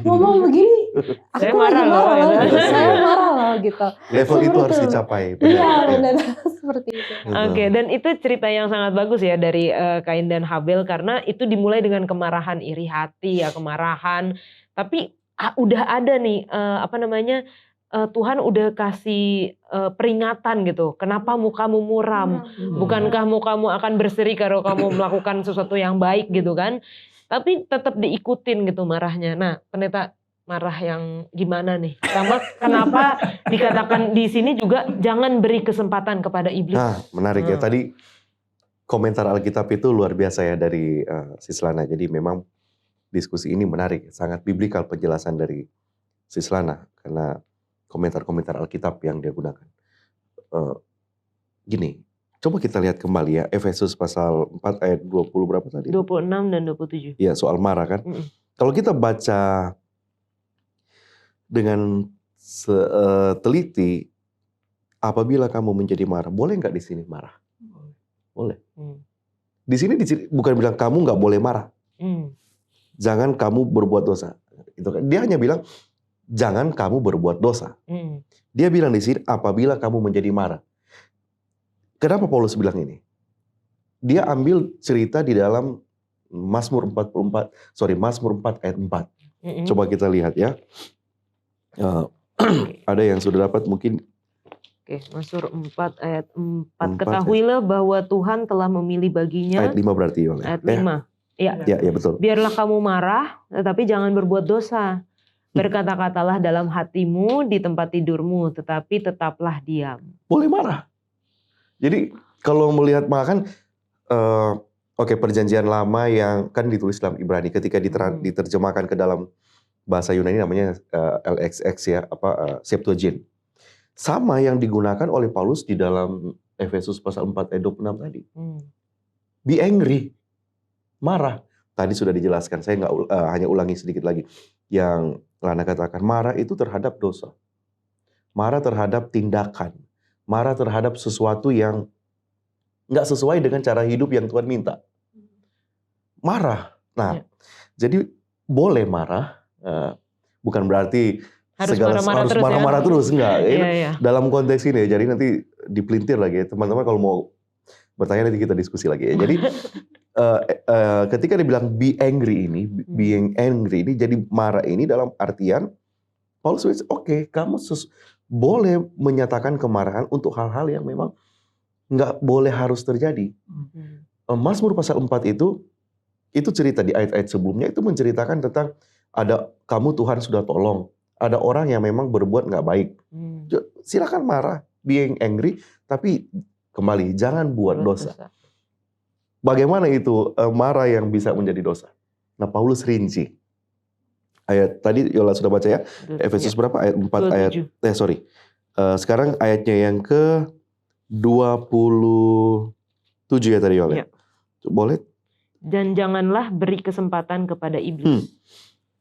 ngomong begini, Saya aku marah lagi marah loh, loh, gitu. saya marah loh gitu. Level itu harus Betul. dicapai. Iya, Benar. benar seperti itu. Oke, dan itu cerita yang sangat bagus ya dari Kain dan Habel, karena itu dimulai dengan kemarahan, iri hati ya, kemarahan. Tapi udah ada nih Tuhan udah kasih peringatan gitu. Kenapa mukamu muram? Bukankah mukamu akan berseri kalau kamu melakukan sesuatu yang baik gitu kan? Tapi tetap diikutin gitu marahnya. Nah, pendeta, marah yang gimana nih? Sama kenapa dikatakan di sini juga jangan beri kesempatan kepada iblis. Nah, menarik ya. Tadi komentar Alkitab itu luar biasa ya dari Sislana. Jadi memang diskusi ini menarik, sangat biblikal penjelasan dari Sislana karena komentar-komentar Alkitab yang dia gunakan. Gini, coba kita lihat kembali ya, Efesus pasal 4 ayat 20 berapa tadi? 26 dan 27. Iya, soal marah kan. Kalau kita baca dengan teliti, apabila kamu menjadi marah, boleh nggak di sini marah? Boleh. Di sini bukan bilang kamu nggak boleh marah. Jangan kamu berbuat dosa. Itu kan. Dia hanya bilang jangan kamu berbuat dosa. Dia bilang di sini apabila kamu menjadi marah. Kenapa Paulus bilang ini? Dia ambil cerita di dalam Mazmur 4 ayat 4. Coba kita lihat ya. Ada yang sudah dapat mungkin. Oke, Mazmur 4 ayat 4. Ketahuilah bahwa Tuhan telah memilih baginya. Ayat 5 berarti. Ayat 5. Ya, betul. Biarlah kamu marah, tetapi jangan berbuat dosa. Berkata-katalah dalam hatimu di tempat tidurmu, tetapi tetaplah diam. Boleh marah. Jadi kalau melihat makan, perjanjian lama yang kan ditulis dalam Ibrani, ketika diterjemahkan ke dalam bahasa Yunani namanya LXX ya, Septuagint. Sama yang digunakan oleh Paulus di dalam Efesus pasal 4 ayat 26 tadi. Be angry, marah. Tadi sudah dijelaskan, saya nggak hanya ulangi sedikit lagi. Yang Lana katakan, marah itu terhadap dosa. Marah terhadap tindakan. Marah terhadap sesuatu yang nggak sesuai dengan cara hidup yang Tuhan minta. Marah. Nah, jadi boleh marah. Bukan berarti harus marah-marah terus. Enggak. Dalam konteks ini ya, jadi nanti dipelintir lagi ya. Teman-teman kalau mau bertanya nanti kita diskusi lagi ya. Jadi ketika dibilang being angry ini, jadi marah ini dalam artian Paulus bilang, oke, kamu boleh menyatakan kemarahan untuk hal-hal yang memang nggak boleh harus terjadi. Mazmur pasal 4 itu cerita di ayat-ayat sebelumnya itu menceritakan tentang ada kamu Tuhan sudah tolong, ada orang yang memang berbuat nggak baik. Silakan marah, being angry, tapi kembali jangan buat dosa. Bagaimana itu marah yang bisa menjadi dosa? Nah, Paulus rinci. Ayat tadi Yola sudah baca ya, Efesus berapa? Ayat 4 ayat. Sekarang ayatnya yang ke 27 ya tadi Yola. Boleh? Dan janganlah beri kesempatan kepada iblis.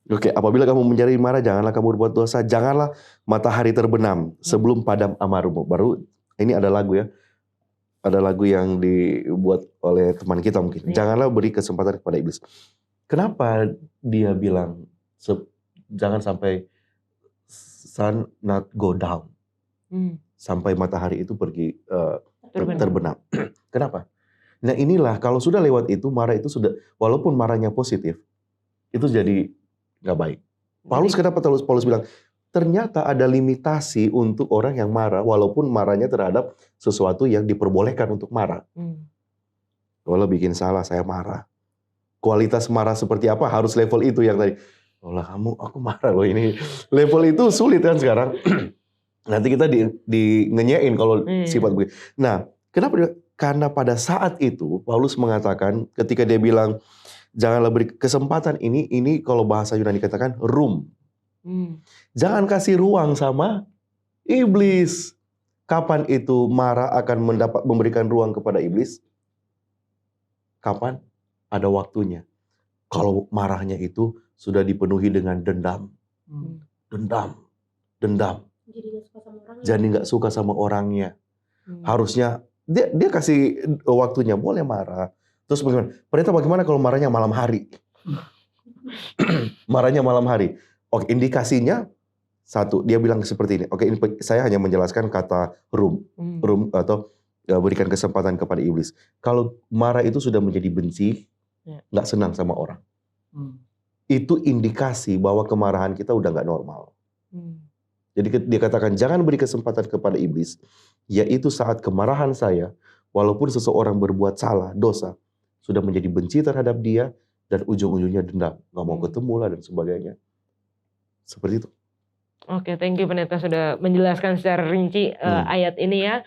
Oke, apabila kamu menjadi marah, janganlah kamu berbuat dosa. Janganlah matahari terbenam sebelum padam amarahmu. Baru ini ada lagu ya. Ada lagu yang dibuat oleh teman kita mungkin. Janganlah beri kesempatan kepada iblis. Kenapa dia bilang jangan sampai sun not go down. Sampai matahari itu pergi terbenam. Kenapa? Nah inilah kalau sudah lewat itu, marah itu sudah, walaupun marahnya positif, itu jadi nggak baik. Kenapa Paulus bilang, ternyata ada limitasi untuk orang yang marah, walaupun marahnya terhadap sesuatu yang diperbolehkan untuk marah. Kalau bikin salah, saya marah. Kualitas marah seperti apa, harus level itu yang tadi. Aku marah loh ini. Level itu sulit kan sekarang. Nanti kita ngenyain kalau sifat begitu. Nah, kenapa? Karena pada saat itu Paulus mengatakan ketika dia bilang janganlah beri kesempatan ini kalau bahasa Yunani katakan room. Jangan kasih ruang sama iblis. Kapan itu marah akan memberikan ruang kepada iblis? Kapan? Ada waktunya. Kalau marahnya itu sudah dipenuhi dengan dendam. Dendam. Jadi nggak suka sama orangnya. Harusnya dia kasih waktunya, boleh marah. Terus bagaimana? Pendeta, bagaimana kalau marahnya malam hari? Marahnya malam hari. Oke, indikasinya satu, dia bilang seperti ini. Oke, ini saya hanya menjelaskan kata room atau berikan kesempatan kepada iblis. Kalau marah itu sudah menjadi benci, nggak senang sama orang, itu indikasi bahwa kemarahan kita udah nggak normal. Jadi dia katakan jangan beri kesempatan kepada iblis, yaitu saat kemarahan saya, walaupun seseorang berbuat salah, dosa, sudah menjadi benci terhadap dia dan ujung-ujungnya dendam, nggak mau ketemu lah dan sebagainya. Seperti itu. Oke, thank you Pendeta sudah menjelaskan secara rinci ayat ini ya.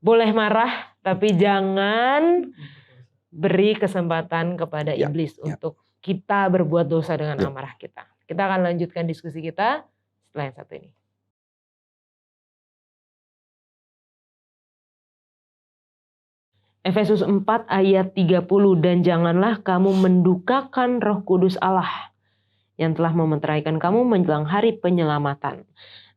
Boleh marah, tapi jangan beri kesempatan kepada iblis untuk kita berbuat dosa dengan amarah kita. Kita akan lanjutkan diskusi kita setelah yang satu ini. Efesus 4 ayat 30, dan janganlah kamu mendukakan Roh Kudus Allah yang telah memeteraikan kamu menjelang hari penyelamatan.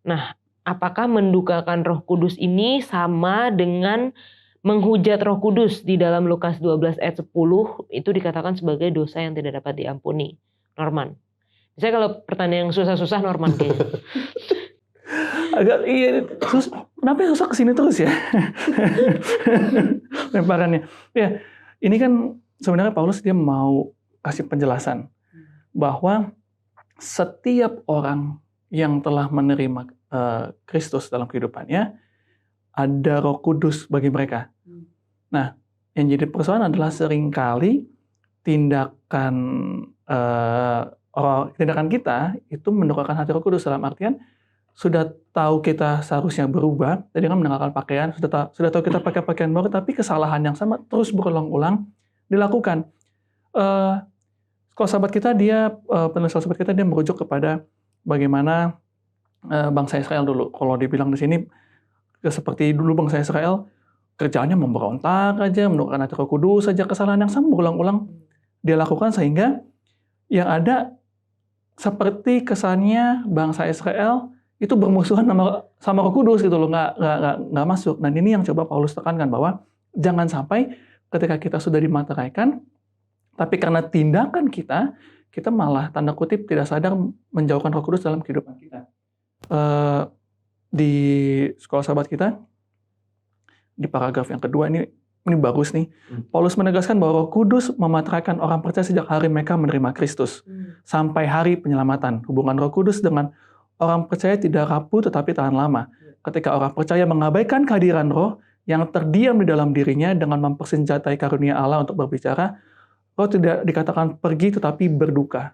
Nah, apakah mendukakan Roh Kudus ini sama dengan menghujat Roh Kudus? Di dalam Lukas 12 ayat 10 itu dikatakan sebagai dosa yang tidak dapat diampuni. Norman. Misalnya kalau pertanyaan yang susah-susah Norman kayaknya. Agak iya, terus kenapa yang susah kesini terus ya? Lemparannya. Ya, ini kan sebenarnya Paulus dia mau kasih penjelasan bahwa setiap orang yang telah menerima Kristus dalam kehidupannya, ada Roh Kudus bagi mereka. Nah, yang jadi persoalan adalah seringkali tindakan kita itu mendukakan hati Roh Kudus, dalam artian sudah tahu kita seharusnya berubah, tadi kan mengenakan pakaian, sudah tahu kita pakai pakaian baru, tapi kesalahan yang sama terus berulang-ulang dilakukan. Kalau sahabat kita penulis sahabat kita dia merujuk kepada bagaimana bangsa Israel dulu. Kalau dibilang di sini seperti dulu bangsa Israel kerjaannya memberontak aja, mendukakan hati Roh Kudus saja, kesalahan yang sama berulang-ulang dia lakukan sehingga yang ada seperti kesannya bangsa Israel itu bermusuhan sama Roh Kudus gitu loh, nggak masuk. Dan ini yang coba Paulus tekankan bahwa jangan sampai ketika kita sudah dimateraikan, tapi karena tindakan kita malah tanda kutip tidak sadar menjauhkan Roh Kudus dalam kehidupan kita. Di sekolah sahabat kita, di paragraf yang kedua ini bagus nih. Paulus menegaskan bahwa Roh Kudus memateraikan orang percaya sejak hari mereka menerima Kristus sampai hari penyelamatan. Hubungan Roh Kudus dengan orang percaya tidak rapuh tetapi tahan lama. Ketika orang percaya mengabaikan kehadiran Roh yang terdiam di dalam dirinya dengan mempersenjatai karunia Allah untuk berbicara, Roh tidak dikatakan pergi tetapi berduka.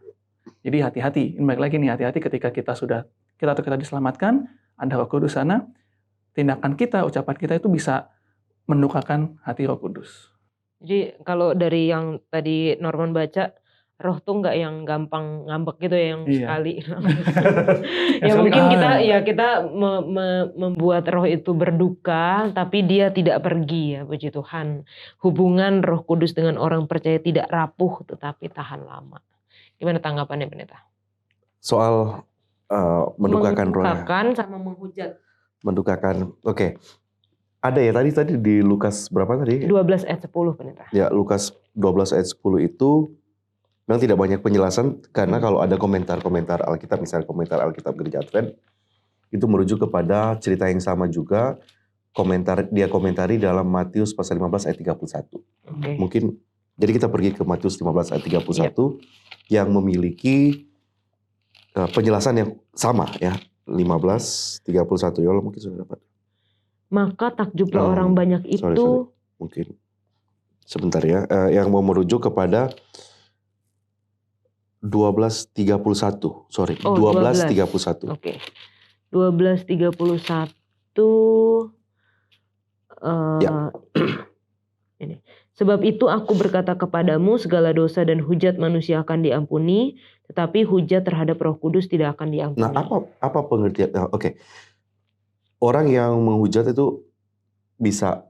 Jadi hati-hati. Ini balik lagi nih, hati-hati ketika kita diselamatkan, ada Roh Kudus sana, tindakan kita, ucapan kita itu bisa mendukakan hati Roh Kudus. Jadi kalau dari yang tadi Norman baca, Roh tuh nggak yang gampang ngambek gitu ya, yang sekali. Ya mungkin kita membuat Roh itu berduka, tapi dia tidak pergi ya, puji Tuhan. Hubungan Roh Kudus dengan orang percaya tidak rapuh, tetapi tahan lama. Gimana tanggapannya Pendeta? Soal mendukakan Roh. Mendukakan sama menghujat. Mendukakan, oke. Ada ya tadi di Lukas berapa tadi? 12 ayat 10 Pendeta. Ya, Lukas 12 ayat 10 itu memang tidak banyak penjelasan, karena kalau ada komentar-komentar Alkitab, misalnya komentar Alkitab Gereja Advent, itu merujuk kepada cerita yang sama juga, dia komentari dalam Matius pasal 15 ayat 31. Okay. Mungkin, jadi kita pergi ke Matius 15 ayat 31, yang memiliki penjelasan yang sama ya, 15, 31, ya Allah mungkin sudah dapat. Maka takjublah orang banyak itu. Sorry. Mungkin, sebentar ya, yang mau merujuk kepada 12.31, sorry, 12.31. Oke. 12.31. Ini. Sebab itu aku berkata kepadamu, segala dosa dan hujat manusia akan diampuni, tetapi hujat terhadap Roh Kudus tidak akan diampuni. Nah, apa pengertian? Oke. orang yang menghujat itu bisa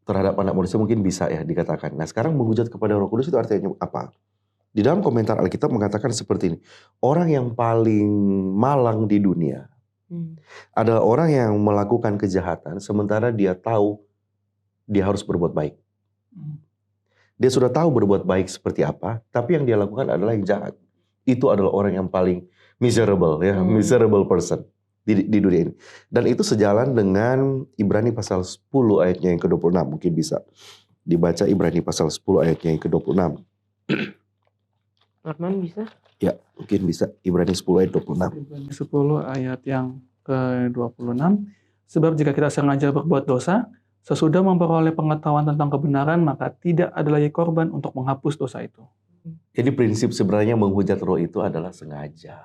terhadap anak manusia mungkin bisa ya dikatakan. Nah sekarang menghujat kepada Roh Kudus itu artinya apa? Di dalam komentar Alkitab mengatakan seperti ini. Orang yang paling malang di dunia adalah orang yang melakukan kejahatan sementara dia tahu dia harus berbuat baik. Dia sudah tahu berbuat baik seperti apa, tapi yang dia lakukan adalah yang jahat. Itu adalah orang yang paling miserable ya, miserable person di dunia ini. Dan itu sejalan dengan Ibrani pasal 10 ayatnya yang ke-26. Mungkin bisa dibaca Ibrani pasal 10 ayatnya yang ke-26. Arman bisa? Ya, mungkin bisa. Ibrani 10 ayat 26. Ibrani 10 ayat yang ke-26. Sebab jika kita sengaja berbuat dosa, sesudah memperoleh pengetahuan tentang kebenaran, maka tidak ada lagi korban untuk menghapus dosa itu. Jadi prinsip sebenarnya menghujat roh itu adalah sengaja.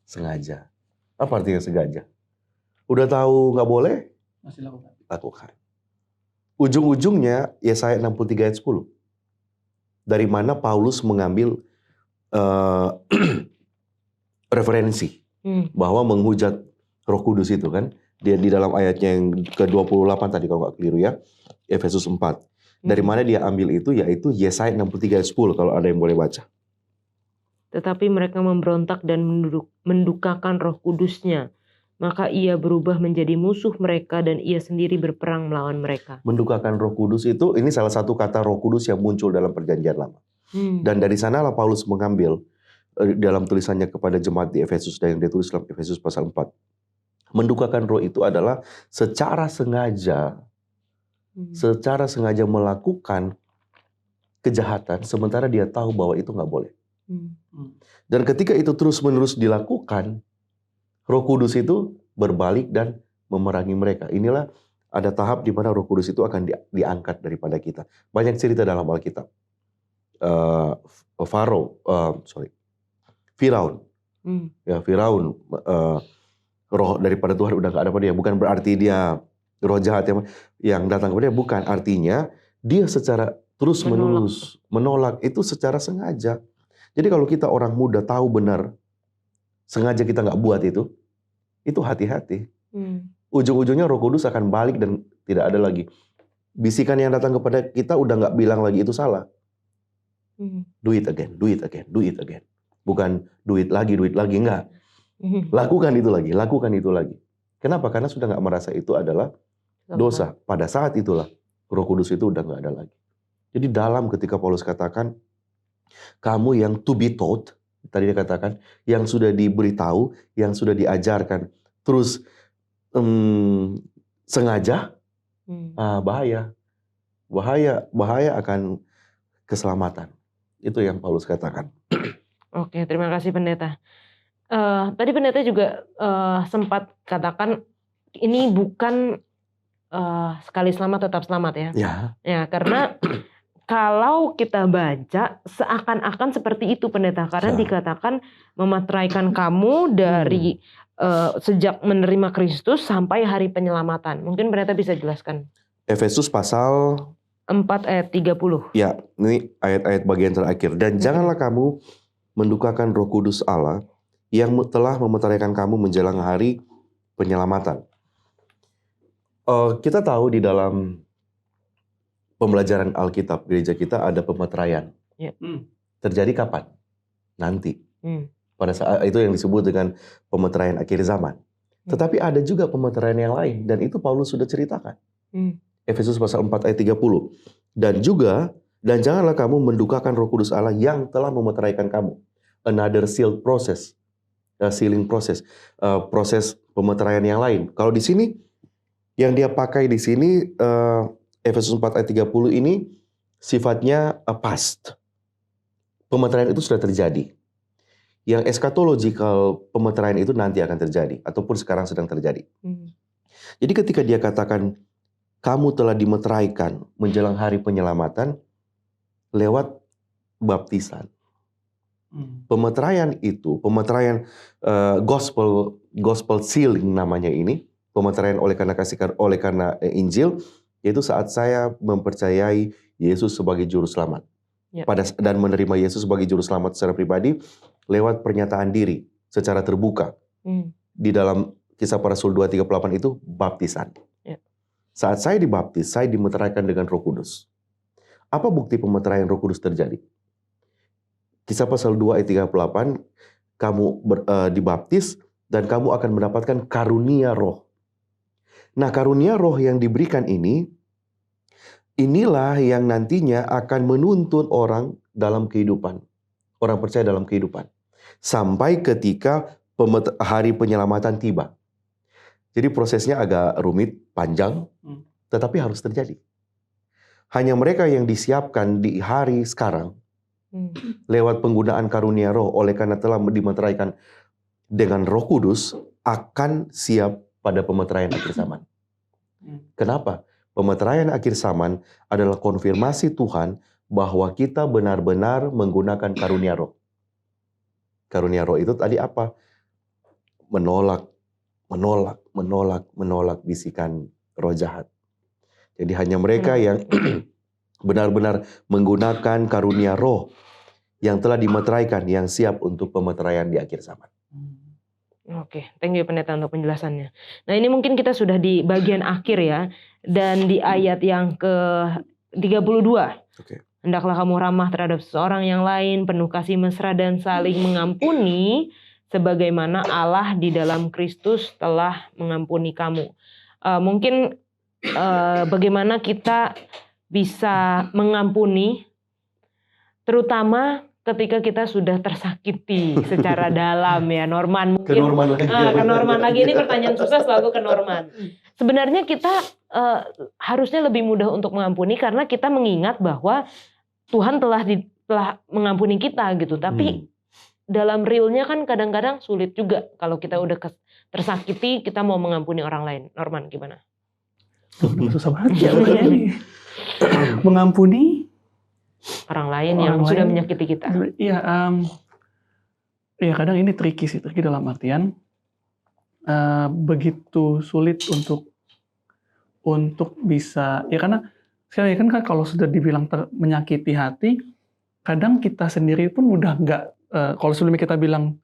Sengaja. Apa artinya sengaja? Udah tahu nggak boleh? Masih lakukan. Lakukan. Ujung-ujungnya Yesaya 63 ayat 10. Dari mana Paulus mengambil referensi bahwa menghujat Roh Kudus itu kan. Dia di dalam ayatnya yang ke-28 tadi kalau nggak keliru ya. Efesus 4. Dari mana dia ambil itu? Yaitu Yesaya 63 ayat 10 kalau ada yang boleh baca. Tetapi mereka memberontak dan mendukakan Roh Kudusnya. Maka ia berubah menjadi musuh mereka dan ia sendiri berperang melawan mereka. Mendukakan Roh Kudus itu, ini salah satu kata Roh Kudus yang muncul dalam Perjanjian Lama. Dan dari sanalah Paulus mengambil dalam tulisannya kepada jemaat di Efesus dan yang dia tulis dalam Efesus pasal 4. Mendukakan roh itu adalah secara sengaja melakukan kejahatan sementara dia tahu bahwa itu nggak boleh. Dan ketika itu terus-menerus dilakukan, Roh Kudus itu berbalik dan memerangi mereka. Inilah ada tahap di mana Roh Kudus itu akan diangkat daripada kita. Banyak cerita dalam Alkitab. Firaun. Ya, Firaun roh daripada Tuhan udah nggak ada pada dia. Bukan berarti dia roh jahat yang datang kepada dia. Bukan, artinya dia secara terus-menerus menolak itu secara sengaja. Jadi kalau kita orang muda tahu benar, sengaja kita nggak buat itu hati-hati. Ujung-ujungnya Roh Kudus akan balik dan tidak ada lagi. Bisikan yang datang kepada kita udah nggak bilang lagi itu salah. Do it again, do it again, do it again. Bukan do it lagi, enggak. Lakukan itu lagi. Kenapa? Karena sudah nggak merasa itu adalah dosa. Pada saat itulah Roh Kudus itu udah nggak ada lagi. Jadi dalam ketika Paulus katakan, kamu yang to be taught, tadi dia katakan, yang sudah diberitahu, yang sudah diajarkan, terus sengaja, bahaya akan keselamatan. Itu yang Paulus katakan. Oke, terima kasih pendeta. Tadi pendeta juga sempat katakan ini bukan sekali selamat tetap selamat ya. Ya, karena kalau kita baca seakan-akan seperti itu pendeta, karena dikatakan memateraikan kamu dari sejak menerima Kristus sampai hari penyelamatan. Mungkin pendeta bisa jelaskan. Efesus pasal 4 ayat 30. Ya, ini ayat-ayat bagian terakhir. Dan janganlah kamu mendukakan Roh Kudus Allah yang telah memeteraikan kamu menjelang hari penyelamatan. Kita tahu di dalam pembelajaran Alkitab gereja kita ada pemeteraian. Terjadi kapan? Nanti. Pada saat itu yang disebut dengan pemeteraian akhir zaman. Tetapi ada juga pemeteraian yang lain dan itu Paulus sudah ceritakan. Efesus pasal 4 ayat 30. Dan janganlah kamu mendukakan Roh Kudus Allah yang telah memeteraikan kamu. Another sealed process. Sealing process. Proses pemeteraian yang lain. Kalau di sini yang dia pakai di sini Efesus 4 ayat 30 ini sifatnya past. Pemeteraian itu sudah terjadi. Yang eschatological pemeteraian itu nanti akan terjadi ataupun sekarang sedang terjadi. Jadi ketika dia katakan kamu telah dimeteraikan menjelang hari penyelamatan lewat baptisan. Pemeteraian itu, pemeteraian gospel sealing namanya ini, pemeteraian oleh karena Injil, yaitu saat saya mempercayai Yesus sebagai juru selamat. Dan menerima Yesus sebagai juru selamat secara pribadi lewat pernyataan diri secara terbuka di dalam Kisah Para Rasul 2:38 itu baptisan. Ya. Saat saya dibaptis, saya dimeteraikan dengan Roh Kudus. Apa bukti pemeteraian Roh Kudus terjadi? Kisah pasal 2 ayat 38, kamu dibaptis dan kamu akan mendapatkan karunia roh. Nah, karunia roh yang diberikan inilah yang nantinya akan menuntun orang dalam kehidupan. Orang percaya dalam kehidupan. Sampai ketika hari penyelamatan tiba. Jadi prosesnya agak rumit, panjang, tetapi harus terjadi. Hanya mereka yang disiapkan di hari sekarang, lewat penggunaan karunia roh, oleh karena telah dimeteraikan dengan Roh Kudus, akan siap pada pemeteraian akhir zaman. Kenapa? Pemeteraian akhir zaman adalah konfirmasi Tuhan bahwa kita benar-benar menggunakan karunia roh. Karunia roh itu tadi apa? Menolak bisikan roh jahat. Jadi hanya mereka yang benar-benar menggunakan karunia roh yang telah dimeteraikan, yang siap untuk pemeteraian di akhir zaman. Oke, thank you Pendeta untuk penjelasannya. Nah, ini mungkin kita sudah di bagian akhir ya, dan di ayat yang ke-32. Oke. Hendaklah kamu ramah terhadap seseorang yang lain, penuh kasih mesra dan saling mengampuni, sebagaimana Allah di dalam Kristus telah mengampuni kamu. Mungkin bagaimana kita bisa mengampuni, terutama ketika kita sudah tersakiti secara dalam ya, Norman mungkin. Ke Norman lagi, ini pertanyaan susah selalu ke Norman. Sebenarnya kita harusnya lebih mudah untuk mengampuni karena kita mengingat bahwa Tuhan telah mengampuni kita gitu. Tapi dalam realnya kan kadang-kadang sulit juga kalau kita udah tersakiti, kita mau mengampuni orang lain. Norman gimana? Susah banget ya. Mengampuni orang lain yang sudah menyakiti kita. Iya, kadang ini tricky dalam artian begitu sulit untuk bisa, ya karena sekali kan kalau sudah dibilang menyakiti hati, kadang kita sendiri pun udah nggak, kalau sebelumnya kita bilang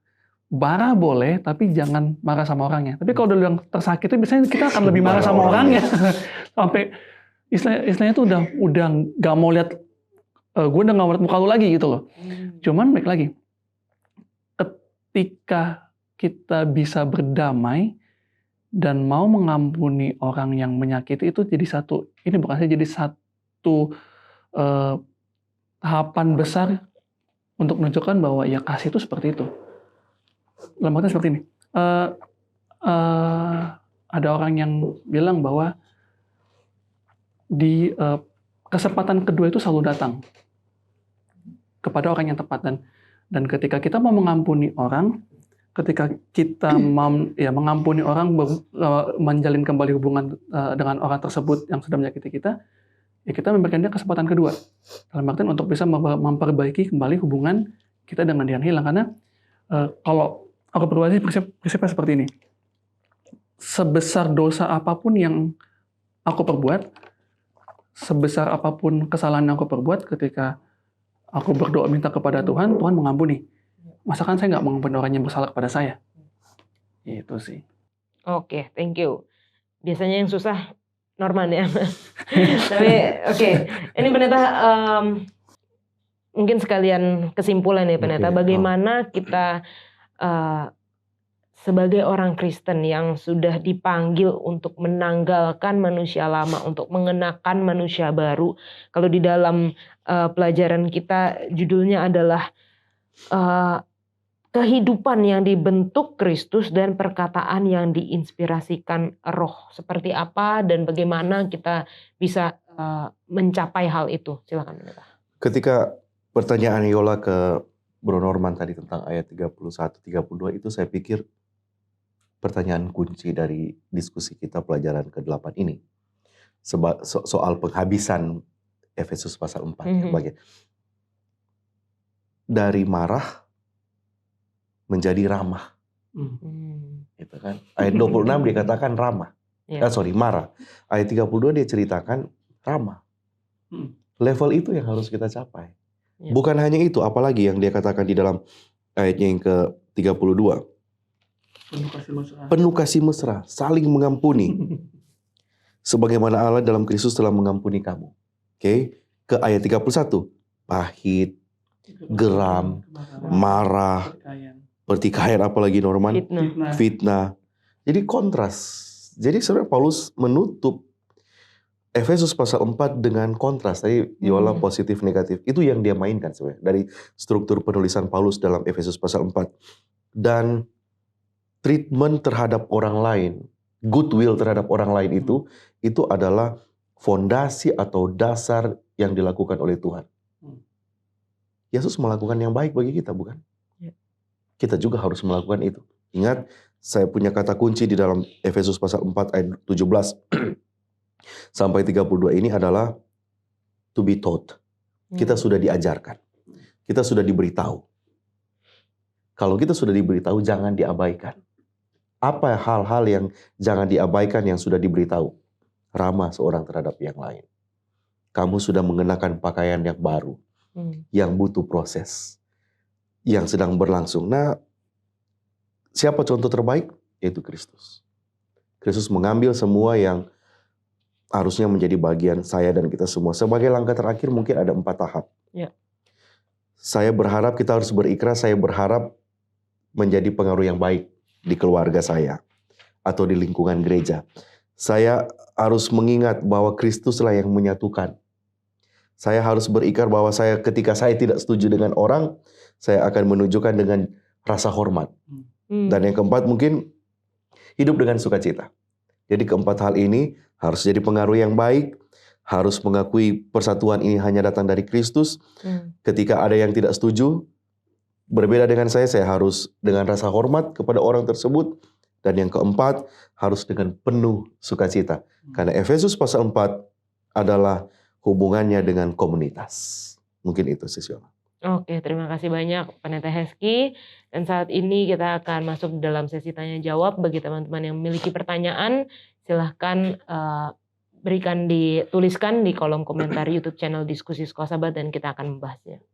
marah boleh, tapi jangan marah sama orangnya. Tapi kalau udah bilang tersakiti, biasanya kita akan lebih marah sama orangnya. Sampai istilahnya tuh udah nggak mau lihat, gue udah nggak mau lihat muka lu lagi gitu loh. Cuman baik lagi, ketika kita bisa berdamai dan mau mengampuni orang yang menyakiti, itu jadi satu tahapan besar untuk menunjukkan bahwa ya kasih itu seperti itu. Dalam artinya seperti ini, ada orang yang bilang bahwa di kesempatan kedua itu selalu datang kepada orang yang tepat, dan ketika kita mau mengampuni orang, ketika kita mengampuni orang, menjalin kembali hubungan dengan orang tersebut yang sudah menyakiti kita, ya kita memberikan dia kesempatan kedua. Dalam artian untuk bisa memperbaiki kembali hubungan kita dengan dia yang hilang. Karena kalau aku pribadi prinsipnya seperti ini. Sebesar dosa apapun yang aku perbuat, sebesar apapun kesalahan yang aku perbuat, ketika aku berdoa minta kepada Tuhan, Tuhan mengampuni. Masakan saya nggak mengampuni orang yang bersalah kepada saya? Itu sih. Oke, thank you. Biasanya yang susah Norman ya. Tapi oke. Ini Pendeta mungkin sekalian kesimpulan ya Pendeta. Bagaimana kita sebagai orang Kristen yang sudah dipanggil untuk menanggalkan manusia lama, untuk mengenakan manusia baru. Kalau di dalam pelajaran kita judulnya adalah kehidupan yang dibentuk Kristus dan perkataan yang diinspirasikan Roh. Seperti apa dan bagaimana kita bisa mencapai hal itu? Silakan Pendeta. Ketika pertanyaan Yola ke Bro Norman tadi tentang ayat 31-32 itu, saya pikir pertanyaan kunci dari diskusi kita pelajaran ke-8 ini. Soal penghabisan Efesus pasal 4. Dari marah menjadi ramah. Gitu kan. Ayat 26 dikatakan ramah. Marah. Ayat 32 dia ceritakan ramah. Level itu yang harus kita capai. Bukan hanya itu, apalagi yang dia katakan di dalam ayatnya yang ke-32. Penuh kasih mesra, saling mengampuni. Sebagaimana Allah dalam Kristus telah mengampuni kamu. Oke, ke ayat 31. Pahit, geram, marah, pertikaian, apalagi Norman, fitnah. Jadi kontras. Jadi sebenarnya Paulus menutup Efesus pasal 4 dengan kontras. Tadi Yola positif negatif. Itu yang dia mainkan sebenarnya dari struktur penulisan Paulus dalam Efesus pasal 4. Dan treatment terhadap orang lain, goodwill terhadap orang lain itu adalah fondasi atau dasar yang dilakukan oleh Tuhan. Yesus melakukan yang baik bagi kita, bukan? Kita juga harus melakukan itu. Ingat, saya punya kata kunci di dalam Efesus pasal 4 ayat 17 sampai 32 ini adalah to be taught. Kita sudah diajarkan. Kita sudah diberitahu. Kalau kita sudah diberitahu, jangan diabaikan. Apa hal-hal yang jangan diabaikan yang sudah diberitahu? Ramah seorang terhadap yang lain. Kamu sudah mengenakan pakaian yang baru, yang butuh proses, yang sedang berlangsung. Nah, siapa contoh terbaik? Yaitu Kristus. Kristus mengambil semua yang harusnya menjadi bagian saya dan kita semua. Sebagai langkah terakhir mungkin ada 4 tahap. Ya. Saya berharap kita harus berikhlas, saya berharap menjadi pengaruh yang baik di keluarga saya atau di lingkungan gereja. Saya harus mengingat bahwa Kristuslah yang menyatukan. Saya harus berikrar bahwa ketika saya tidak setuju dengan orang, saya akan menunjukkan dengan rasa hormat. Dan yang keempat mungkin hidup dengan sukacita. Jadi keempat hal ini harus jadi pengaruh yang baik, harus mengakui persatuan ini hanya datang dari Kristus. Ketika ada yang tidak setuju, berbeda dengan saya harus dengan rasa hormat kepada orang tersebut. Dan yang keempat, harus dengan penuh sukacita. Karena Efesus pasal 4 adalah hubungannya dengan komunitas. Mungkin itu Sisiola. Oke, terima kasih banyak Pendeta Hezky. Dan saat ini kita akan masuk dalam sesi tanya jawab. Bagi teman-teman yang memiliki pertanyaan, silahkan tuliskan di kolom komentar YouTube channel Diskusi Sekolah Sahabat dan kita akan membahasnya.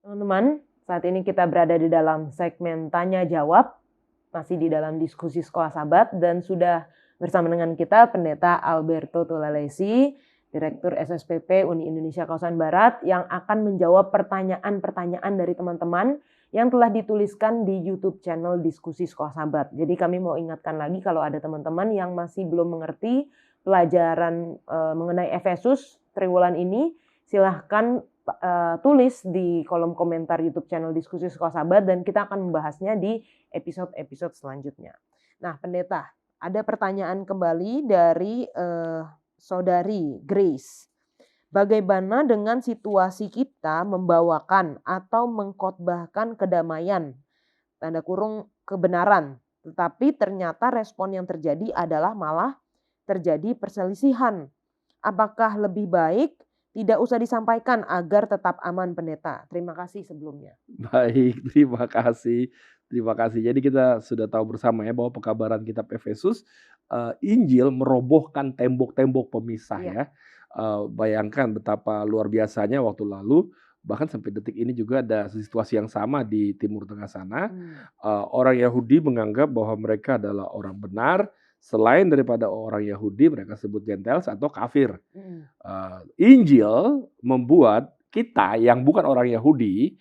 Teman-teman, saat ini kita berada di dalam segmen tanya jawab, masih di dalam Diskusi Sekolah Sahabat, dan sudah bersama dengan kita Pendeta Alberto Tolalesi, Direktur SSPP Uni Indonesia Kawasan Barat, yang akan menjawab pertanyaan-pertanyaan dari teman-teman yang telah dituliskan di YouTube channel Diskusi Sekolah Sahabat. Jadi kami mau ingatkan lagi kalau ada teman-teman yang masih belum mengerti pelajaran mengenai Efesus triwulan ini, silahkan tulis di kolom komentar YouTube channel Diskusi Sekolah Sahabat dan kita akan membahasnya di episode-episode selanjutnya. Nah, Pendeta, ada pertanyaan kembali dari Saudari Grace. Bagaimana dengan situasi kita membawakan atau mengkhotbahkan kedamaian, tanda kurung kebenaran, tetapi ternyata respon yang terjadi adalah malah terjadi perselisihan. Apakah lebih baik tidak usah disampaikan agar tetap aman, Pendeta? Terima kasih sebelumnya. Baik, terima kasih. Terima kasih. Jadi kita sudah tahu bersama ya bahwa pekabaran kitab Efesus, Injil merobohkan tembok-tembok pemisah ya. Bayangkan betapa luar biasanya waktu lalu, bahkan sampai detik ini juga ada situasi yang sama di Timur Tengah sana. Orang Yahudi menganggap bahwa mereka adalah orang benar. Selain daripada orang Yahudi, mereka sebut Gentiles atau kafir. Injil membuat kita yang bukan orang Yahudi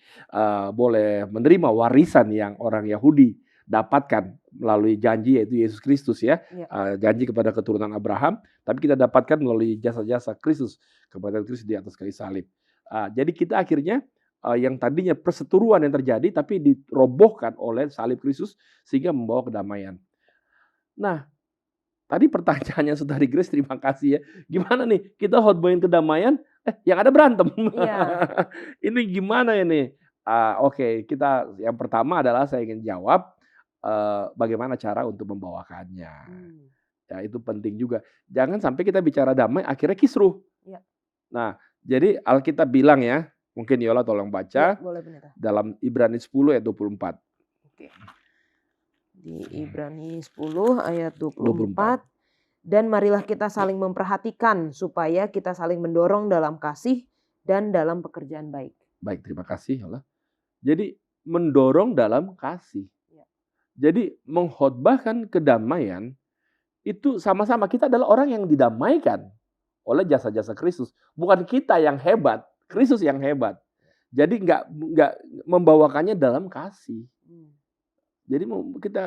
boleh menerima warisan yang orang Yahudi dapatkan melalui janji, yaitu Yesus Kristus ya. Janji kepada keturunan Abraham, tapi kita dapatkan melalui jasa-jasa Kristus, kepada Kristus di atas kayu salib. Jadi kita akhirnya yang tadinya perseteruan yang terjadi tapi dirobohkan oleh salib Kristus sehingga membawa kedamaian. Nah, tadi pertanyaannya Saudari Grace, terima kasih ya. Gimana nih kita khotbahin kedamaian, yang ada berantem. Ini gimana ini? Oke, kita yang pertama adalah saya ingin jawab bagaimana cara untuk membawakannya. Ya, itu penting juga. Jangan sampai kita bicara damai akhirnya kisruh. Nah, jadi Alkitab bilang ya, mungkin Yola tolong baca boleh, Pendeta. dalam Ibrani 10 ayat 24. Oke. Di Ibrani 10 ayat 24. Dan marilah kita saling memperhatikan supaya kita saling mendorong dalam kasih dan dalam pekerjaan baik. Baik, terima kasih Yola. Jadi mendorong dalam kasih. Ya. Jadi mengkhotbahkan kedamaian itu sama-sama kita adalah orang yang didamaikan oleh jasa-jasa Kristus. Bukan kita yang hebat, Kristus yang hebat. Jadi nggak membawakannya dalam kasih. Jadi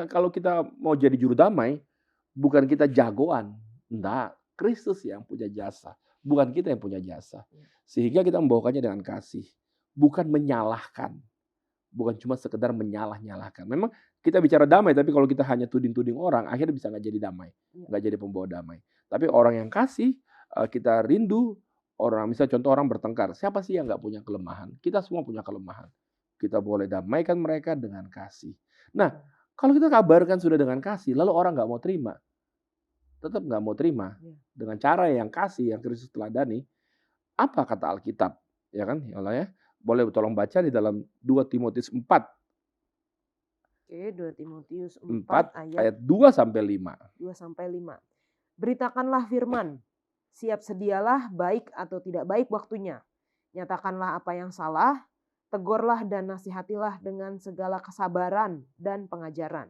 kalau kita mau jadi juru damai, bukan kita jagoan, enggak. Kristus yang punya jasa, bukan kita yang punya jasa. Sehingga kita membawakannya dengan kasih, bukan menyalahkan, bukan cuma sekedar menyalah-nyalahkan. Memang kita bicara damai, tapi kalau kita hanya tuding-tuding orang, akhirnya bisa nggak jadi damai, nggak jadi pembawa damai. Tapi orang yang kasih, kita rindu orang, misalnya contoh orang bertengkar, siapa sih yang nggak punya kelemahan? Kita semua punya kelemahan. Kita boleh damaikan mereka dengan kasih. Nah, kalau kita kabarkan sudah dengan kasih, lalu orang nggak mau terima, tetap nggak mau terima dengan cara yang kasih yang Kristus teladani. Apa kata Alkitab? Ya kan, Yola ya. Boleh tolong baca di dalam 2 Timotius 4. Oke, 2 Timotius 4 4 ayat 2 sampai 5. 2 sampai 5. Beritakanlah firman, siap sedialah baik atau tidak baik waktunya. Nyatakanlah apa yang salah, tegurlah dan nasihatilah dengan segala kesabaran dan pengajaran.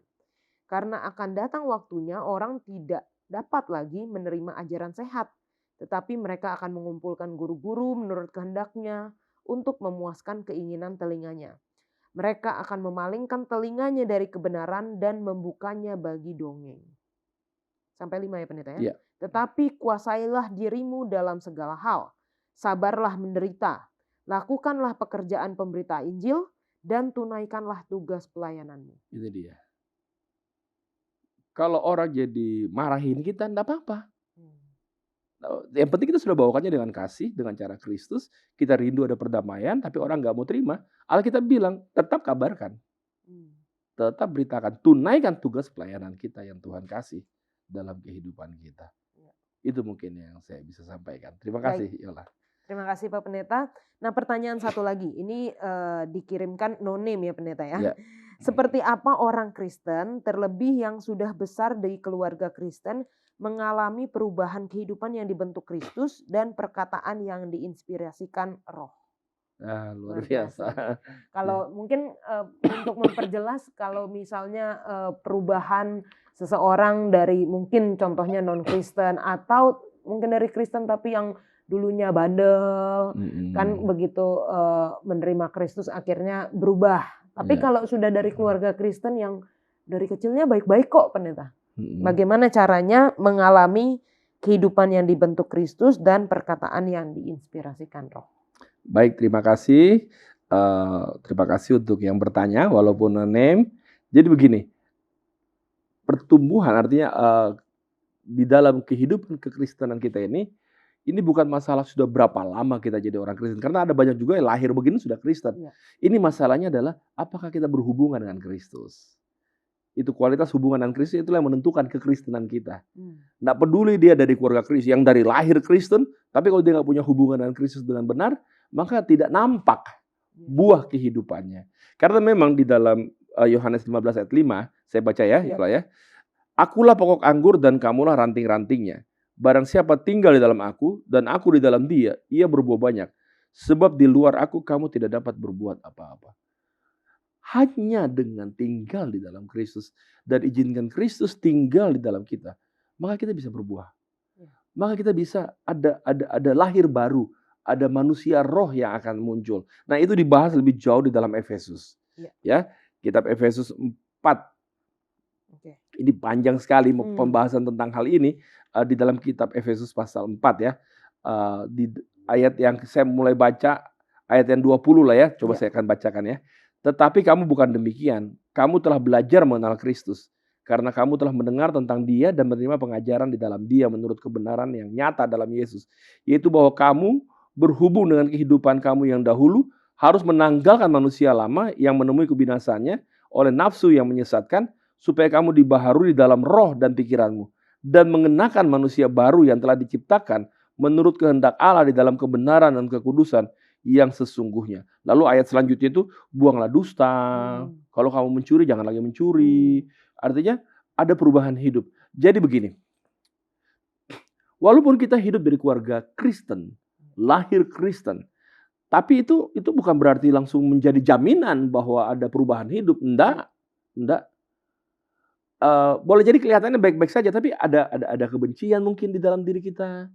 Karena akan datang waktunya orang tidak dapat lagi menerima ajaran sehat, tetapi mereka akan mengumpulkan guru-guru menurut kehendaknya untuk memuaskan keinginan telinganya. Mereka akan memalingkan telinganya dari kebenaran dan membukanya bagi dongeng. Sampai 5 ya pendeta ya? Iya. Tetapi kuasailah dirimu dalam segala hal. Sabarlah menderita. Lakukanlah pekerjaan pemberita Injil dan tunaikanlah tugas pelayananmu. Itu dia. Kalau orang jadi marahin kita, enggak apa-apa. Yang penting kita sudah bawakannya dengan kasih, dengan cara Kristus. Kita rindu ada perdamaian, tapi orang nggak mau terima. Alkitab bilang, tetap kabarkan. Tetap beritakan, tunaikan tugas pelayanan kita yang Tuhan kasih dalam kehidupan kita. Itu mungkin yang saya bisa sampaikan. Terima kasih, Yola. Terima kasih Pak Pendeta. Nah, pertanyaan satu lagi. Ini dikirimkan no name ya Pendeta ya. Seperti apa orang Kristen, terlebih yang sudah besar dari keluarga Kristen, mengalami perubahan kehidupan yang dibentuk Kristus dan perkataan yang diinspirasikan Roh? Nah, luar biasa. Kalau mungkin untuk memperjelas, kalau misalnya perubahan seseorang dari mungkin contohnya non-Kristen atau mungkin dari Kristen tapi yang dulunya bandel, kan begitu menerima Kristus akhirnya berubah. Tapi kalau sudah dari keluarga Kristen yang dari kecilnya baik-baik kok Pendeta. Bagaimana caranya mengalami kehidupan yang dibentuk Kristus dan perkataan yang diinspirasikan Roh? Baik, terima kasih. Terima kasih untuk yang bertanya walaupun no name. Jadi begini, pertumbuhan artinya di dalam kehidupan kekristenan kita ini bukan masalah sudah berapa lama kita jadi orang Kristen. Karena ada banyak juga yang lahir begini sudah Kristen. Ini masalahnya adalah apakah kita berhubungan dengan Kristus. Itu kualitas hubungan dengan Kristus itulah yang menentukan kekristenan kita. Nggak peduli dia dari keluarga Kristus, yang dari lahir Kristen, tapi kalau dia nggak punya hubungan dengan Kristus dengan benar, maka tidak nampak buah kehidupannya. Karena memang di dalam Yohanes 15 ayat 5, saya baca ya. Akulah pokok anggur dan kamulah ranting-rantingnya. Barang siapa tinggal di dalam aku dan aku di dalam dia, ia berbuah banyak. Sebab di luar aku kamu tidak dapat berbuat apa-apa. Hanya dengan tinggal di dalam Kristus dan izinkan Kristus tinggal di dalam kita, maka kita bisa berbuah. Maka kita bisa ada lahir baru, ada manusia roh yang akan muncul. Nah, itu dibahas lebih jauh di dalam Efesus. Ya, kitab Efesus 4. Ini panjang sekali pembahasan tentang hal ini di dalam kitab Efesus pasal 4 ya. Di ayat yang saya mulai baca, ayat yang 20 lah ya. Coba saya akan bacakan ya. Tetapi kamu bukan demikian. Kamu telah belajar mengenal Kristus. Karena kamu telah mendengar tentang dia dan menerima pengajaran di dalam dia menurut kebenaran yang nyata dalam Yesus. Yaitu bahwa kamu berhubung dengan kehidupan kamu yang dahulu harus menanggalkan manusia lama yang menemui kebinasannya oleh nafsu yang menyesatkan, supaya kamu dibaharui dalam roh dan pikiranmu, dan mengenakan manusia baru yang telah diciptakan menurut kehendak Allah di dalam kebenaran dan kekudusan yang sesungguhnya. Lalu ayat selanjutnya itu, buanglah dusta. Kalau kamu mencuri, jangan lagi mencuri. Artinya ada perubahan hidup. Jadi begini, walaupun kita hidup dari keluarga Kristen, lahir Kristen, Tapi itu bukan berarti langsung menjadi jaminan bahwa ada perubahan hidup. Enggak. Boleh jadi kelihatannya baik-baik saja, tapi ada kebencian mungkin di dalam diri kita.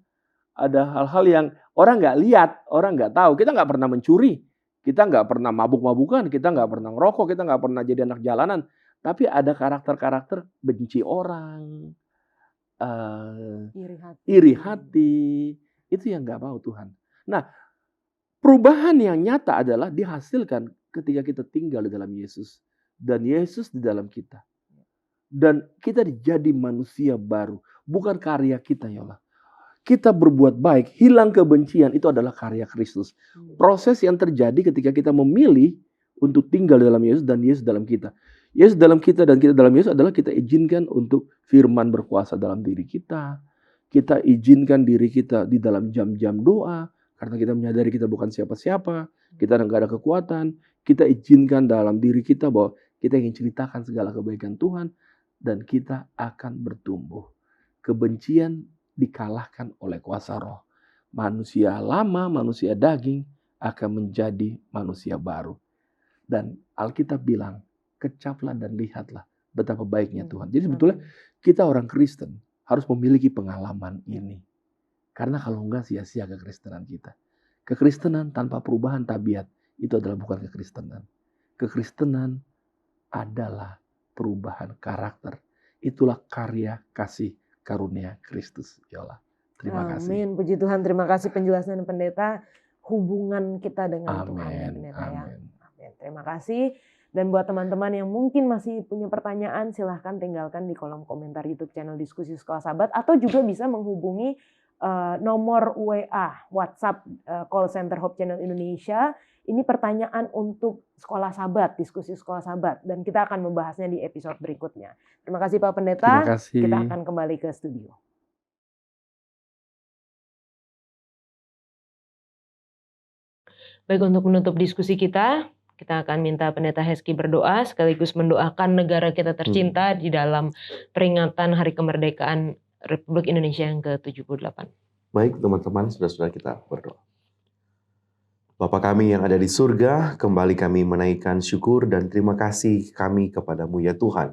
Ada hal-hal yang orang nggak lihat, orang nggak tahu. Kita nggak pernah mencuri, kita nggak pernah mabuk-mabukan, kita nggak pernah ngerokok, kita nggak pernah jadi anak jalanan. Tapi ada karakter-karakter benci orang, iri hati. Itu yang nggak mau Tuhan. Nah, perubahan yang nyata adalah dihasilkan ketika kita tinggal di dalam Yesus. Dan Yesus di dalam kita. Dan kita jadi manusia baru. Bukan karya kita, ya Allah. Kita berbuat baik, hilang kebencian, itu adalah karya Kristus. Proses yang terjadi ketika kita memilih untuk tinggal dalam Yesus dan Yesus dalam kita. Yesus dalam kita dan kita dalam Yesus adalah kita izinkan untuk firman berkuasa dalam diri kita. Kita izinkan diri kita di dalam jam-jam doa. Karena kita menyadari kita bukan siapa-siapa. Kita nggak ada kekuatan. Kita izinkan dalam diri kita bahwa kita ingin ceritakan segala kebaikan Tuhan. Dan kita akan bertumbuh. Kebencian dikalahkan oleh kuasa roh. Manusia lama, manusia daging akan menjadi manusia baru. Dan Alkitab bilang, kecaplah dan lihatlah betapa baiknya Tuhan. Jadi sebetulnya kita orang Kristen harus memiliki pengalaman ini. Karena kalau enggak sia-sia kekristenan kita. Kekristenan tanpa perubahan tabiat itu adalah bukan kekristenan. Kekristenan adalah perubahan karakter. Itulah karya kasih karunia Kristus. Ya Allah. Terima kasih. Amin. Puji Tuhan. Terima kasih penjelasan pendeta. Hubungan kita dengan Tuhan ya pendeta ya. Amin. Terima kasih. Dan buat teman-teman yang mungkin masih punya pertanyaan, silahkan tinggalkan di kolom komentar YouTube channel Diskusi Sekolah Sahabat. Atau juga bisa menghubungi nomor WA, WhatsApp call center Hope Channel Indonesia. Ini pertanyaan untuk Sekolah Sahabat, Diskusi Sekolah Sahabat. Dan kita akan membahasnya di episode berikutnya. Terima kasih Pak Pendeta. Terima kasih. Kita akan kembali ke studio. Baik, untuk menutup diskusi kita akan minta Pendeta Hezky berdoa sekaligus mendoakan negara kita tercinta di dalam peringatan Hari Kemerdekaan Republik Indonesia yang ke-78. Baik teman-teman, saudara-saudara kita berdoa. Bapa kami yang ada di surga, kembali kami menaikkan syukur dan terima kasih kami kepadamu ya Tuhan.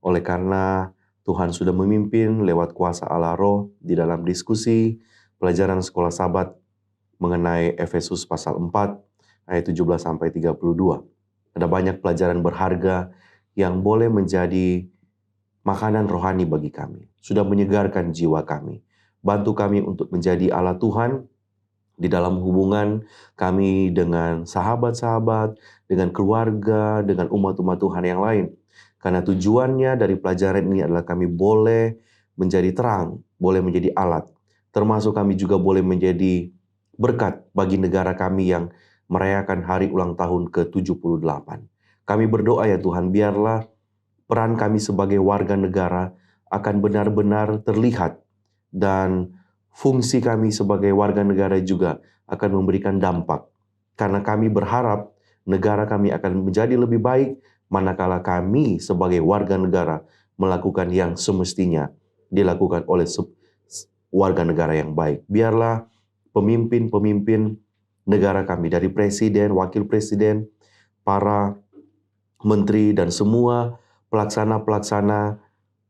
Oleh karena Tuhan sudah memimpin lewat kuasa Allah Roh di dalam diskusi pelajaran Sekolah Sahabat mengenai Efesus pasal 4 ayat 17-32. Ada banyak pelajaran berharga yang boleh menjadi makanan rohani bagi kami. Sudah menyegarkan jiwa kami. Bantu kami untuk menjadi ala Tuhan di dalam hubungan kami dengan sahabat-sahabat, dengan keluarga, dengan umat-umat Tuhan yang lain. Karena tujuannya dari pelajaran ini adalah kami boleh menjadi terang, boleh menjadi alat. Termasuk kami juga boleh menjadi berkat bagi negara kami yang merayakan hari ulang tahun ke-78. Kami berdoa ya Tuhan, biarlah peran kami sebagai warga negara akan benar-benar terlihat dan fungsi kami sebagai warga negara juga akan memberikan dampak. Karena kami berharap negara kami akan menjadi lebih baik manakala kami sebagai warga negara melakukan yang semestinya dilakukan oleh warga negara yang baik. Biarlah pemimpin-pemimpin negara kami dari presiden, wakil presiden, para menteri dan semua pelaksana-pelaksana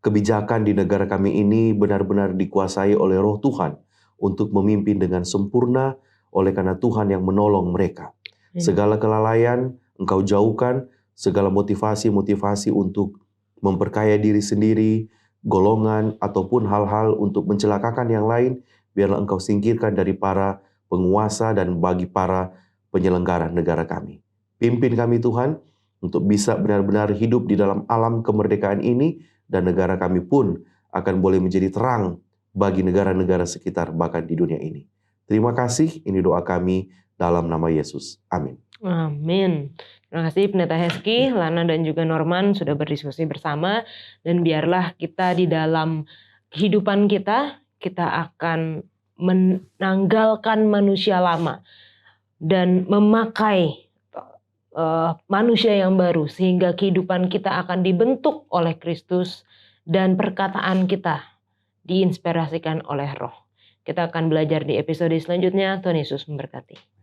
kebijakan di negara kami ini benar-benar dikuasai oleh Roh Tuhan untuk memimpin dengan sempurna oleh karena Tuhan yang menolong mereka. Segala kelalaian Engkau jauhkan, segala motivasi-motivasi untuk memperkaya diri sendiri, golongan ataupun hal-hal untuk mencelakakan yang lain, biarlah Engkau singkirkan dari para penguasa dan bagi para penyelenggara negara kami. Pimpin kami Tuhan untuk bisa benar-benar hidup di dalam alam kemerdekaan ini, dan negara kami pun akan boleh menjadi terang bagi negara-negara sekitar bahkan di dunia ini. Terima kasih, ini doa kami dalam nama Yesus. Amin. Amin. Terima kasih Pendeta Hezky, Lana dan juga Norman sudah berdiskusi bersama. Dan biarlah kita di dalam kehidupan kita akan menanggalkan manusia lama dan memakai manusia yang baru, sehingga kehidupan kita akan dibentuk oleh Kristus dan perkataan kita diinspirasikan oleh Roh. Kita akan belajar di episode selanjutnya. Tuhan Yesus memberkati.